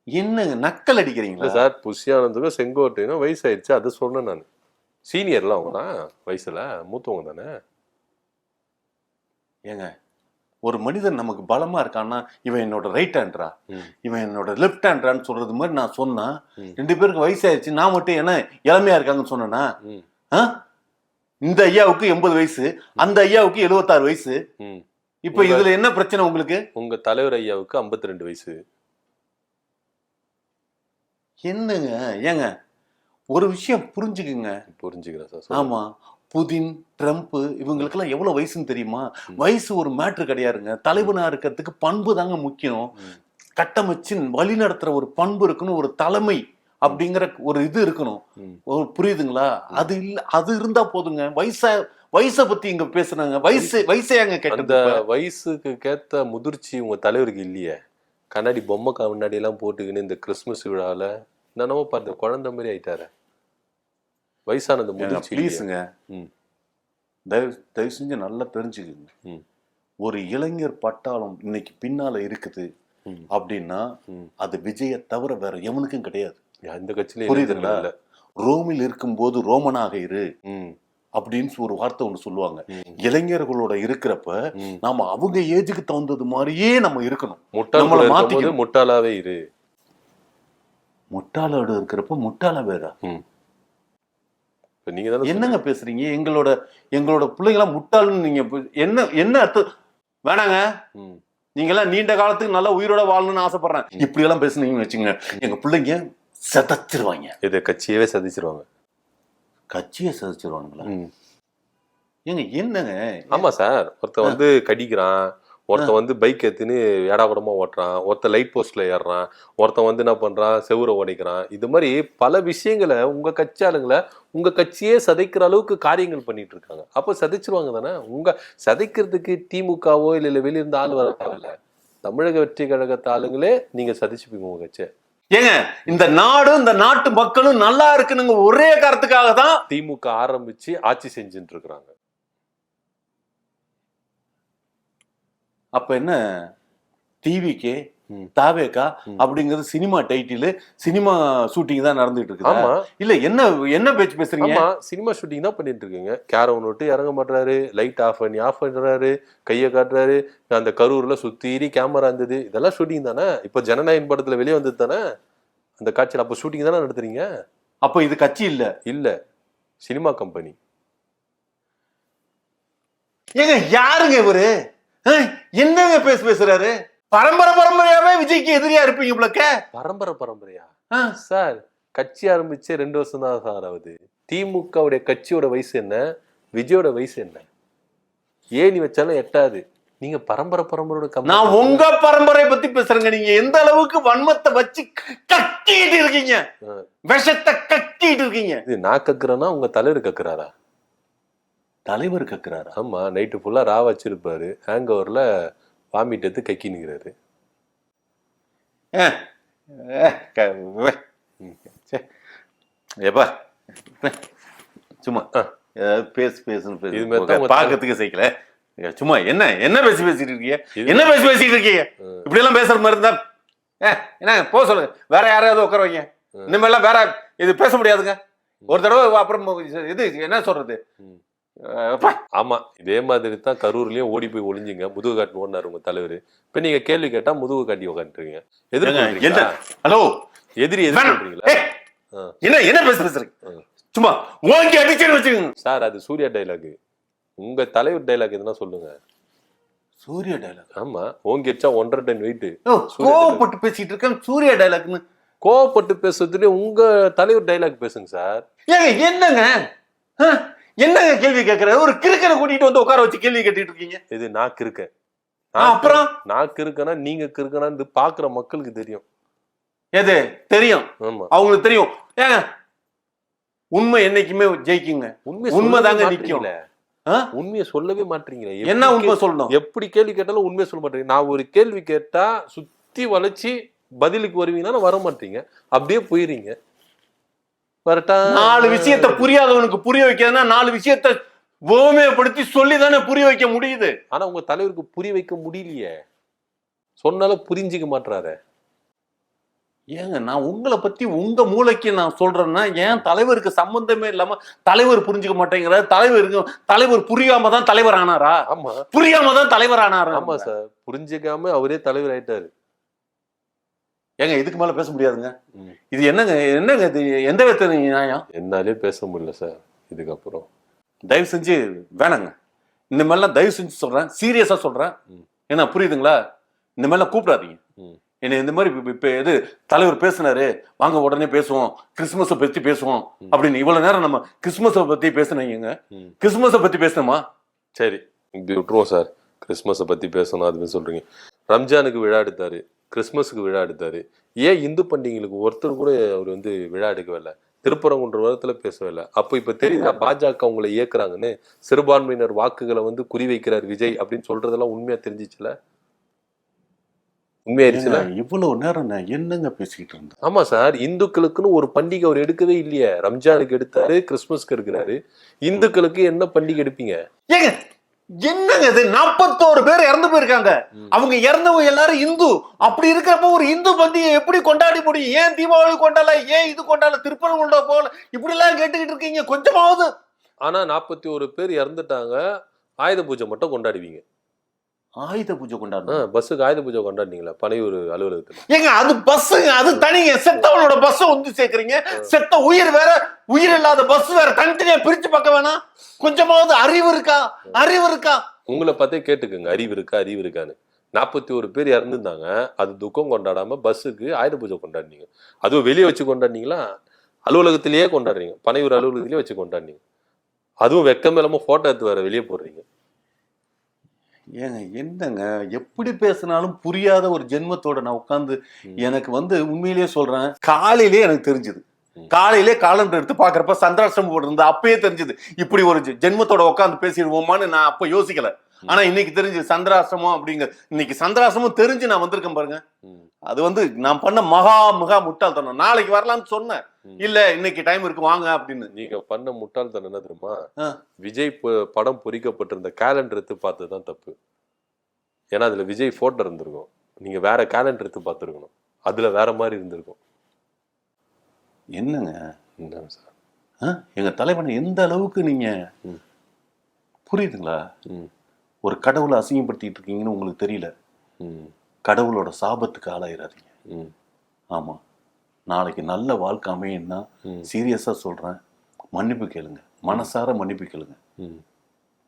என்னங்க நக்கல் அடிக்கிறீங்களா சார்? புசியானந்துக்கும் செங்கோட்டையனும் வயசாயிடுச்சு, அது சொன்னேன் நான். சீனியர்லாம் அவங்க தான், வயசுல மூத்தவங்க தானே. ஏங்க ஒரு மனிதன் நமக்கு பலமா இருக்கான்னா இவன் என்னோட ரைட் ஹேண்ட்ரா, இவன் என்னோட லெப்ட் ஹேண்ட்ரான்னு சொல்றது மாதிரி நான் சொன்னா 2 பேருக்கு வயசாயிருச்சு, நான் மட்டும் என்ன இளமையா இருக்காங்கன்னு சொன்னா? இந்த ஐயாவுக்கு 80 வயசு, அந்த ஐயாவுக்கு 76 வயசு. இப்ப இதுல என்ன பிரச்சனை உங்களுக்கு? உங்க தலைவர் ஐயாவுக்கு 52 வயசு. என்னங்க ஏங்க ஒரு விஷயம் புரிஞ்சுக்குங்க. புரிஞ்சுக்கிறேன் சார். ஆமா, புதின், ட்ரம்ப் இவங்களுக்கெல்லாம் எவ்வளவு வயசுன்னு தெரியுமா? வயசு ஒரு மேட்ரு கிடையாதுங்க. தலைவனா இருக்கிறதுக்கு பண்பு தாங்க முக்கியம். கட்டமைச்சு வழி நடத்துற ஒரு பண்பு இருக்கணும், ஒரு தலைமை அப்படிங்கிற ஒரு இது இருக்கணும். புரியுதுங்களா? அது இல்ல, அது இருந்தா போதுங்க. வயசை பத்தி இங்க பேசுறாங்க. வயசையாங்க கேட்டது. அந்த வயசுக்கு கேத்த முதிர்ச்சி உங்க தலைவருக்கு இல்லையே. கண்ணாடி பொம்மை முன்னாடி எல்லாம் போட்டுக்கின்னு இந்த கிறிஸ்துமஸ் விழால என்னமோ பார்த்து குழந்தை மாதிரி ஆயிட்டாரு. வயசானது முதிர்ச்சி. ப்ளீஸுங்க, தயவு செஞ்சு நல்லா தெரிஞ்சுக்குங்க. ஒரு இளைஞர் பட்டாளம் இன்னைக்கு பின்னால இருக்குது அப்படின்னா அது விஜய தவிர வேற எவனுக்கும் கிடையாது. அந்த கட்சியில புரியுதுங்களா? ரோமில் இருக்கும்போது ரோமனாக இரு அப்படின்னு ஒரு வார்த்தை ஒண்ணு சொல்லுவாங்க. இளைஞர்களோட இருக்கிறப்ப நாம அவங்க ஏஜுக்கு தகுந்தது மாதிரியே நம்ம இருக்கணும். முட்டாளாவே இரு. முட்டாளோட இருக்கிறப்ப முட்டாள வேற. நீங்க என்னங்க பேசுறீங்க? எங்களோட பிள்ளைங்களா முட்டாள்னு நீங்க என்ன அர்த்தம்? வேணாங்க, நீங்க எல்லாம் நீண்ட காலத்துக்கு நல்லா உயிரோட வாழணும்னு ஆசைப்படுறேன். இப்படி எல்லாம் பேசுனீங்கன்னு வச்சுங்க, எங்க பிள்ளைங்க சதைச்சிருவாங்க. இதை கட்சியவே சதிச்சிருவாங்க. கட்சியை சதிச்சிருவானுங்களா? ஏங்க என்னங்க? ஆமா சார், ஒருத்தன் வந்து கடிக்கிறான், ஒருத்தன் வந்து பைக் எடுத்துன்னு ஏடாபடமா ஓட்டுறான், ஒருத்தன் லைட் போஸ்ட்ல ஏறுறான், ஒருத்தன் வந்து என்ன பண்றான், செவுரை உடைக்கிறான். இது மாதிரி பல விஷயங்களை உங்க கட்சி ஆளுங்களை உங்க கட்சியே சதைக்கிற அளவுக்கு காரியங்கள் பண்ணிட்டு இருக்காங்க. அப்ப சதைச்சிருவாங்க தானே. உங்க சதைக்கிறதுக்கு திமுகவோ இல்ல வெளியிருந்து ஆள் வர தேவையில்ல. தமிழக வெற்றி கழகத்து ஆளுங்களே நீங்க சதிச்சுப்பீங்க உங்க கட்சியை. ஏங்க இந்த நாடும் இந்த நாட்டு மக்களும் நல்லா இருக்குன்னு ஒரே காரணத்துக்காக தான் திமுக ஆரம்பிச்சு ஆட்சி செஞ்சுட்டு இருக்கிறாங்க. அப்ப என்ன டிவிக்கே தாவேக்கா அப்படிங்கிறது சினிமா டைட்டில், சினிமா ஷூட்டிங் தான் நடந்துட்டு இருக்கு. இல்ல என்ன பேச்சு பேசுறீங்க? சினிமா ஷூட்டிங் தான் பண்ணிட்டு இருக்கீங்க. கேரவன் விட்டு இறங்க மாட்டாரு, லைட் ஆஃப் பண்றாரு, கையை காட்டுறாரு, அந்த கரூர்ல சுத்தீரி கேமரா இருந்தது, இதெல்லாம் ஷூட்டிங் தானே. இப்ப ஜனநாயகன் படத்துல வெளியே வந்தது தானே அந்த காட்சியில். அப்ப ஷூட்டிங் தானே நடத்துறீங்க. அப்ப இது கட்சி இல்ல சினிமா கம்பெனி. ஏங்க யாருங்க இவரு? என்னங்க பேசுறாரு? பரம்பரையாவே விஜய்க்கு எதிரியா இருப்பீங்க. பரம்பரையா சார்? கட்சி ஆரம்பிச்சு 2 வருஷம் தான் சார் ஆகுது. திமுகவுடைய கட்சியோட வயசு என்ன, விஜயோட வயசு என்ன? ஏணி வச்சாலும் எட்டாது. நீங்க பரம்பரையோட நான் உங்க பரம்பரை பத்தி பேசுறேங்க. நீங்க எந்த அளவுக்கு வன்மத்தை வச்சு கட்டிட்டு இருக்கீங்க, விஷத்தை கட்டிட்டு இருக்கீங்க. இது நான் கக்குறேன்னா உங்க தலைவர் கக்குறாரா? தலைவர் கக்குறாரா? ஆமா, நைட்டு ஃபுல்லா ரா வச்சிருப்பாரு, ஹேங் ஓவர்ல வாமிட் எடுத்து கக்கி நிக்கிறாரு. ஏப்பா சும்மா பேசுன்னு பாக்கிறதுக்கு சைக்கிள. சும்மா என்ன பேசிட்டு இருக்கீங்க? இப்படி எல்லாம் பேசுற மாதிரி இருந்தா என்ன போ சொல்லுங்க, வேற யாராவது உட்கார வைங்க. இனிமேலாம் வேற இது பேச முடியாதுங்க. ஒரு தடவை அப்புறம் இது என்ன சொல்றது? ஆமா, இதே மாதிரி தான் கரூர்லயும் ஓடி போய் ஒளிஞ்சுங்க, முதுகு காட்டு ஓடினாரு உங்க தலைவர். இப்ப நீங்க கேள்வி கேட்டா முதுகு காட்டி உட்காந்துருக்கீங்க. ஹலோ, எதிரி சொல்றீங்களா? என்ன பேசுறீங்க? சும்மா ஓங்கி அடிச்சு வச்சுக்கோங்க சார். அது சூர்யா டைலாக். உங்க தலைவர் டைலாக் எதுனா சொல்லுங்க. சூர்யா டைலாக். ஆமா, ஓங்கிடுச்சா 1.5 டன் வெயிட். கோவப்பட்டு பேசிட்டு இருக்கேன் சூர்யா டைலாக்னு. கோவப்பட்டு பேசுறதுல உங்க தலைவர் டைலாக் பேசுங்க சார். ஏங்க என்னங்க என்னங்க கேள்வி கேட்கற? ஒரு கிறுக்கனை கூட்டிட்டு வந்து உட்கார வச்சு கேள்வி கேட்டுட்டு இருக்கீங்க. இது நாக்கு இருக்கேன் அப்புறம் நாக்கு இருக்கனா நீங்க கிறுக்கனான்னு பாக்குற மக்களுக்கு தெரியும். எது தெரியும்? ஆமா, அவங்களுக்கு தெரியும். ஏங்க உண்மை என்னைக்குமே ஜெயிக்குங்க. உண்மைதாங்க நிக்கும். உண்மையை சொல்லவே மாட்டீங்களே. என்ன உண்மை சொல்லணும்? எப்படி கேள்வி கேட்டாலும் உண்மையை சொல்ல மாட்டீங்க. நான் ஒரு கேள்வி கேட்டா சுத்தி வளைச்சு பதிலுக்கு வருவீங்கன்னா வர மாட்டீங்க, அப்படியே போயிடுறீங்க. வரட்டா 4 விஷயத்த புரியாதவனுக்கு புரிய வைக்கிறதுனா 4 விஷயத்த ஓமையப்படுத்தி சொல்லி தானே புரிய வைக்க முடியுது. ஆனா உங்க தலைவருக்கு புரிய வைக்க முடியலையே, சொன்னாலும் புரிஞ்சுக்க மாட்டாரு. ஏங்க நான் உங்களை பத்தி உங்க மூளைக்கு நான் சொல்றேன்னா ஏன் தலைவருக்கு சம்பந்தமே இல்லாம தலைவர் புரிஞ்சுக்க மாட்டேங்கிறாரு. தலைவர் புரியாம தான் தலைவர் ஆனாரா? ஆமா, புரியாம தான் தலைவர் ஆனாரா? ஆமா சார், புரிஞ்சுக்காம அவரே தலைவர் ஆயிட்டாரு. ஏங்க இதுக்கு மேல பேச முடியாதுங்க. இது என்னங்க இது எந்த விதத்துல நியாயம்? என்னாலே பேச முடியல சார் இதுக்கப்புறம். தயவு செஞ்சு வேணாங்க. இந்த மாதிரிலாம் தயவு செஞ்சு சொல்றேன், சீரியஸா சொல்றேன். என்ன புரியுதுங்களா? இந்த மாதிரிலாம் கூப்பிடாதீங்க என்ன. இந்த மாதிரி இப்ப எது தலைவர் பேசினாரு, வாங்க உடனே பேசுவோம், கிறிஸ்துமஸை பத்தி பேசுவோம் அப்படின்னு இவ்வளவு நேரம் நம்ம கிறிஸ்துமஸை பத்தி பேசினீங்க. கிறிஸ்துமஸை பத்தி பேசணுமா? சரி, இப்படி விட்டுருவோம் சார். கிறிஸ்துமஸை பத்தி பேசணும் அதுன்னு சொல்றீங்க. ரம்ஜானுக்கு விழா எடுத்தாரு, கிறிஸ்துமஸுக்கு விழா எடுத்தாரு. ஏன் இந்து பண்டிகைகளுக்கு ஒருத்தர் கூட அவர் வந்து விழா எடுக்கவே இல்லை, திருப்பரங்குன்ற வருடத்துல பேசவே இல்லை. அப்போ இப்ப தெரியுதா பாஜக உங்களை இயக்குறாங்கன்னு? சிறுபான்மையினர் வாக்குகளை வந்து குறி வைக்கிறார் விஜய் அப்படின்னு சொல்றதெல்லாம் உண்மையா தெரிஞ்சிச்சுல? உண்மையாயிருச்சுல? இவ்வளவு நேரம் நான் என்னங்க பேசிக்கிட்டு இருந்தேன்? ஆமா சார், இந்துக்களுக்குன்னு ஒரு பண்டிகை அவர் எடுக்கவே இல்லையே. ரம்ஜானுக்கு எடுத்தாரு, கிறிஸ்துமஸ்க்கு எடுக்கிறாரு. இந்துக்களுக்கு என்ன பண்டிகை எடுப்பீங்க? ஏங்க என்னங்க இது? 41 பேர் இறந்து போயிருக்காங்க. அவங்க இறந்தவங்க எல்லாரும் இந்து. அப்படி இருக்கிறப்ப ஒரு இந்து பண்டிகை எப்படி கொண்டாடி முடியும்? ஏன் தீபாவளி கொண்டாடல, ஏன் இது கொண்டாடல, திருப்பரங்குன்ற போல இப்படி எல்லாம் கேட்டுக்கிட்டு இருக்கீங்க கொஞ்சமாவது? ஆனா 41 பேர் இறந்துட்டாங்க, ஆயுத பூஜை மட்டும் கொண்டாடுவீங்க. ஆயுத பூஜை கொண்டாடணும்? பஸ்ஸுக்கு ஆயுத பூஜை கொண்டாடுனீங்களா பனையூர் அலுவலகத்துல? ஏங்க அது பஸ்ஸுங்க, அது தனிங்க. செத்தவனோட பஸ் வந்து சேர்க்கறீங்க. செத்த உயிர் வேற, உயிர் இல்லாத பஸ் வேற, தனித்தனியா பிரிச்சு பார்க்க வேணாம்? கொஞ்சமாவது அறிவு இருக்கா? அறிவு இருக்கா? உங்களை பார்த்தே கேட்டுக்குங்க, அறிவு இருக்கா அறிவு இருக்கான்னு. 41 பேர் இறந்துருந்தாங்க, அது துக்கம் கொண்டாடாம பஸ்ஸுக்கு ஆயுத பூஜை கொண்டாடினீங்க. அதுவும் வெளியே வச்சு கொண்டாடினீங்களா? அலுவலகத்திலேயே கொண்டாடுறீங்க, பனையூர் அலுவலகத்திலேயே வச்சு கொண்டாடினீங்க. அதுவும் வெக்கம் இல்லாம போட்டோ எடுத்து வேற வெளியே போடுறீங்க. ஏங்க என்னங்க எப்படி பேசினாலும் புரியாத ஒரு ஜென்மத்தோட நான் உட்கார்ந்து எனக்கு வந்து உண்மையிலேயே சொல்றேன், காலையிலே எனக்கு தெரிஞ்சது. காலையிலே காலண்டர் எடுத்து பாக்குறப்ப சந்திராஷ்டிரமம் போட்டிருந்தா அப்பயே தெரிஞ்சது இப்படி ஒரு ஜென்மத்தோட உட்காந்து பேசிடுவோமான்னு நான் அப்ப யோசிக்கல. ஆனா இன்னைக்கு தெரிஞ்சு சந்திராஷ்டிரமம் அப்படிங்க. இன்னைக்கு சந்திராஷ்டிரமம் தெரிஞ்சு நான் வந்திருக்கேன் பாருங்க. அது வந்து நான் பண்ண மகா முட்டாள்தனம். நாளைக்கு வரலாம்னு சொன்னேன், இல்ல இன்னைக்கு டைம் இருக்கு வாங்க அப்படின்னு. நீங்க பண்ண முட்டாள்தனம் என்ன தெரியுமா? விஜய் படம் பொறிக்கப்பட்டிருந்த கேலண்டர் எடுத்து பார்த்ததுதான் தப்பு. ஏன்னா அதுல விஜய் போட்டோ இருந்திருக்கும், நீங்க வேற கேலண்டர் எடுத்து பார்த்துருக்கணும், அதுல வேற மாதிரி இருந்திருக்கும். என்னங்க சார் எங்க தலைவனை எந்த அளவுக்கு நீங்க புரியுதுங்களா? ஒரு கடவுளை அசிங்கப்படுத்திட்டு இருக்கீங்கன்னு உங்களுக்கு தெரியல. கடவுளோட சாபத்துக்கு ஆளாயிராதீங்க. ஆமா, நாளைக்கு நல்ல வாழ்க்கை அமையும்னா சீரியஸா சொல்றேன், மன்னிப்பு கேளுங்க, மனசார மன்னிப்பு கேளுங்க.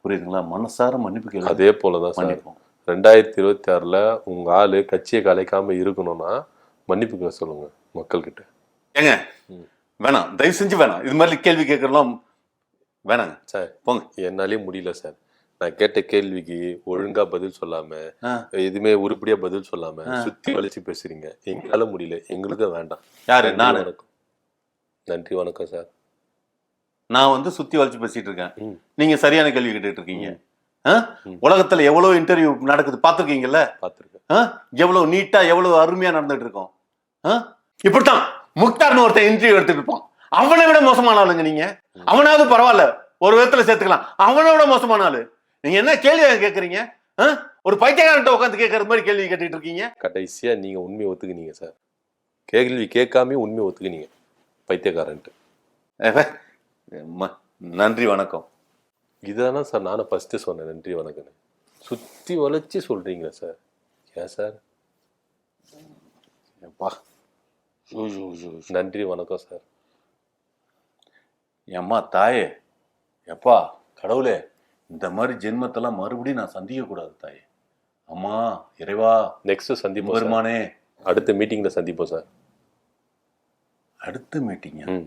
புரியுதுங்களா? மனசார மன்னிப்பு கேளுங்க. அதே போலதான் மன்னிப்போம். 2026ல உங்க ஆளு கட்சியை கலைக்காம இருக்கணும்னா மன்னிப்பு கேட்க சொல்லுங்க மக்கள் கிட்ட. ஏங்க வேணாம், தயவு செஞ்சு வேணாம், இது மாதிரி கேள்வி கேட்கறதுலாம் வேணாங்க சார். போங்க. என்னாலே முடியல சார். நான் கேட்ட கேள்விக்கு ஒழுங்கா பதில் சொல்லாம, எதுவுமே உருப்படியா பதில் சொல்லாம சுத்தி வளைச்சு பேசுறீங்க. எங்களால முடியல, எங்களுக்கும் வேண்டாம். யாரு? நான். நன்றி வணக்கம் சார். நான் வந்து சுத்தி வளைச்சு பேசிட்டு இருக்கேன், நீங்க சரியான கேள்வி கேட்டுட்டு இருக்கீங்க. உலகத்துல எவ்வளவு இன்டர்வியூ நடக்குது பாத்துருக்கீங்கல்ல? பாத்துருக்கேன். எவ்வளவு நீட்டா எவ்வளவு அருமையா நடந்துட்டு இருக்கோம். இப்படித்தான் முக்தார்னு ஒருத்தன் இன்டர்வியூ எடுத்துட்டு இருப்பான். அவனை விட மோசமான ஆளுங்க நீங்க. அவனாவது பரவாயில்ல, ஒரு விதத்துல சேர்த்துக்கலாம். அவனை விட மோசமான ஆளு நீங்க. என்ன கேள்வி கேட்கறீங்க? ஒரு பைத்தியக்காரன்ட்ட உட்காந்து கேட்கறது மாதிரி கேள்வி கேட்டுட்டு இருக்கீங்க. கடைசியா நீங்க உண்மையை ஒத்துக்குனீங்க சார். கேள்வி கேட்காம உண்மையை ஒத்துக்குனீங்க பைத்தியக்காரன்ட்டு. நன்றி வணக்கம். இதானா சார் நானும் ஃபர்ஸ்ட் சொன்னேன் நன்றி வணக்கம். சுத்தி வளைச்சு சொல்றீங்க சார். ஏன் சார்? நன்றி வணக்கம் சார். எம்மா தாயே, எப்பா கடவுளே, இந்த மாதிரி ஜென்மத்தெல்லாம் மறுபடியும் நான் சந்திக்க கூடாது தாயே. அம்மா இறைவா நெக்ஸ்ட் சந்திப்போம் சார். பெருமானே. அடுத்த மீட்டிங்ல சந்திப்போம் சார். அடுத்த மீட்டிங் ம்.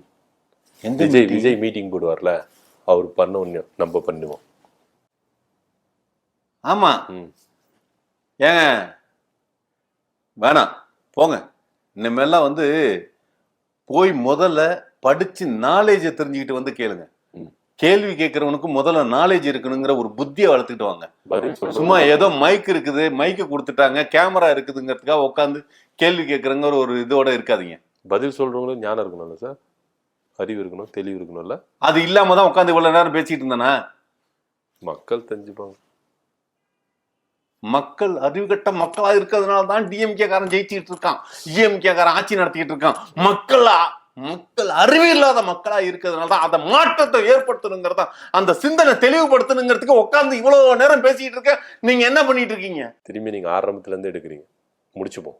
எந்த விஜய் meeting? விஜய் மீட்டிங் போடுவார்ல, அவர் பண்ண ஒண்ணு நம்ம பண்ணுவோம். ஆமா ம். ஏங்க வேணாம் போங்க. இனிமேல்லாம் வந்து போய் முதல்ல படிச்சு நாலேஜை தெரிஞ்சுக்கிட்டு வந்து கேளுங்க. ம். கேள்வி கேட்கறவனுக்கு முதல்ல நாலேஜ் இருக்கணுங்கிற ஒரு புத்தியை வளர்த்துக்கிட்டு வாங்க. பதில் சொல்றோம். சும்மா ஏதோ மைக் இருக்குது, மைக்கு கொடுத்துட்டாங்க, கேமரா இருக்குதுங்கிறதுக்காக உட்காந்து கேள்வி கேட்கறங்கிற ஒரு இதோட இருக்காதீங்க. பதில் சொல்றவங்களுக்கு ஞானம் இருக்கணும்ல சார், அறிவு இருக்கணும், தெளிவு இருக்கணும்ல. அது இல்லாம தான் உட்காந்து இவ்வளவு நேரம் பேசிட்டு இருந்தானா? மக்கள் தெரிஞ்சுப்பாங்க. மக்கள் அறிவுகட்ட மக்களா இருக்கிறதுனால தான் டிஎம்கே காரன் ஜெயிச்சுட்டு இருக்கான், டிஎம்கே காரன் ஆட்சி நடத்திக்கிட்டு இருக்கான். மக்கள் அறிவு இல்லாத மக்களா இருக்கிறதுனால தான் அந்த மாற்றத்தை ஏற்படுத்தணுங்கிறதா, அந்த சிந்தனை தெளிவுபடுத்தணுங்கிறதுக்கு உட்காந்து இவ்வளவு நேரம் பேசிட்டு இருக்க. நீங்க என்ன பண்ணிட்டு இருக்கீங்க? திரும்பி நீங்க ஆரம்பத்துல இருந்து எடுக்கிறீங்க. முடிச்சுப்போம்.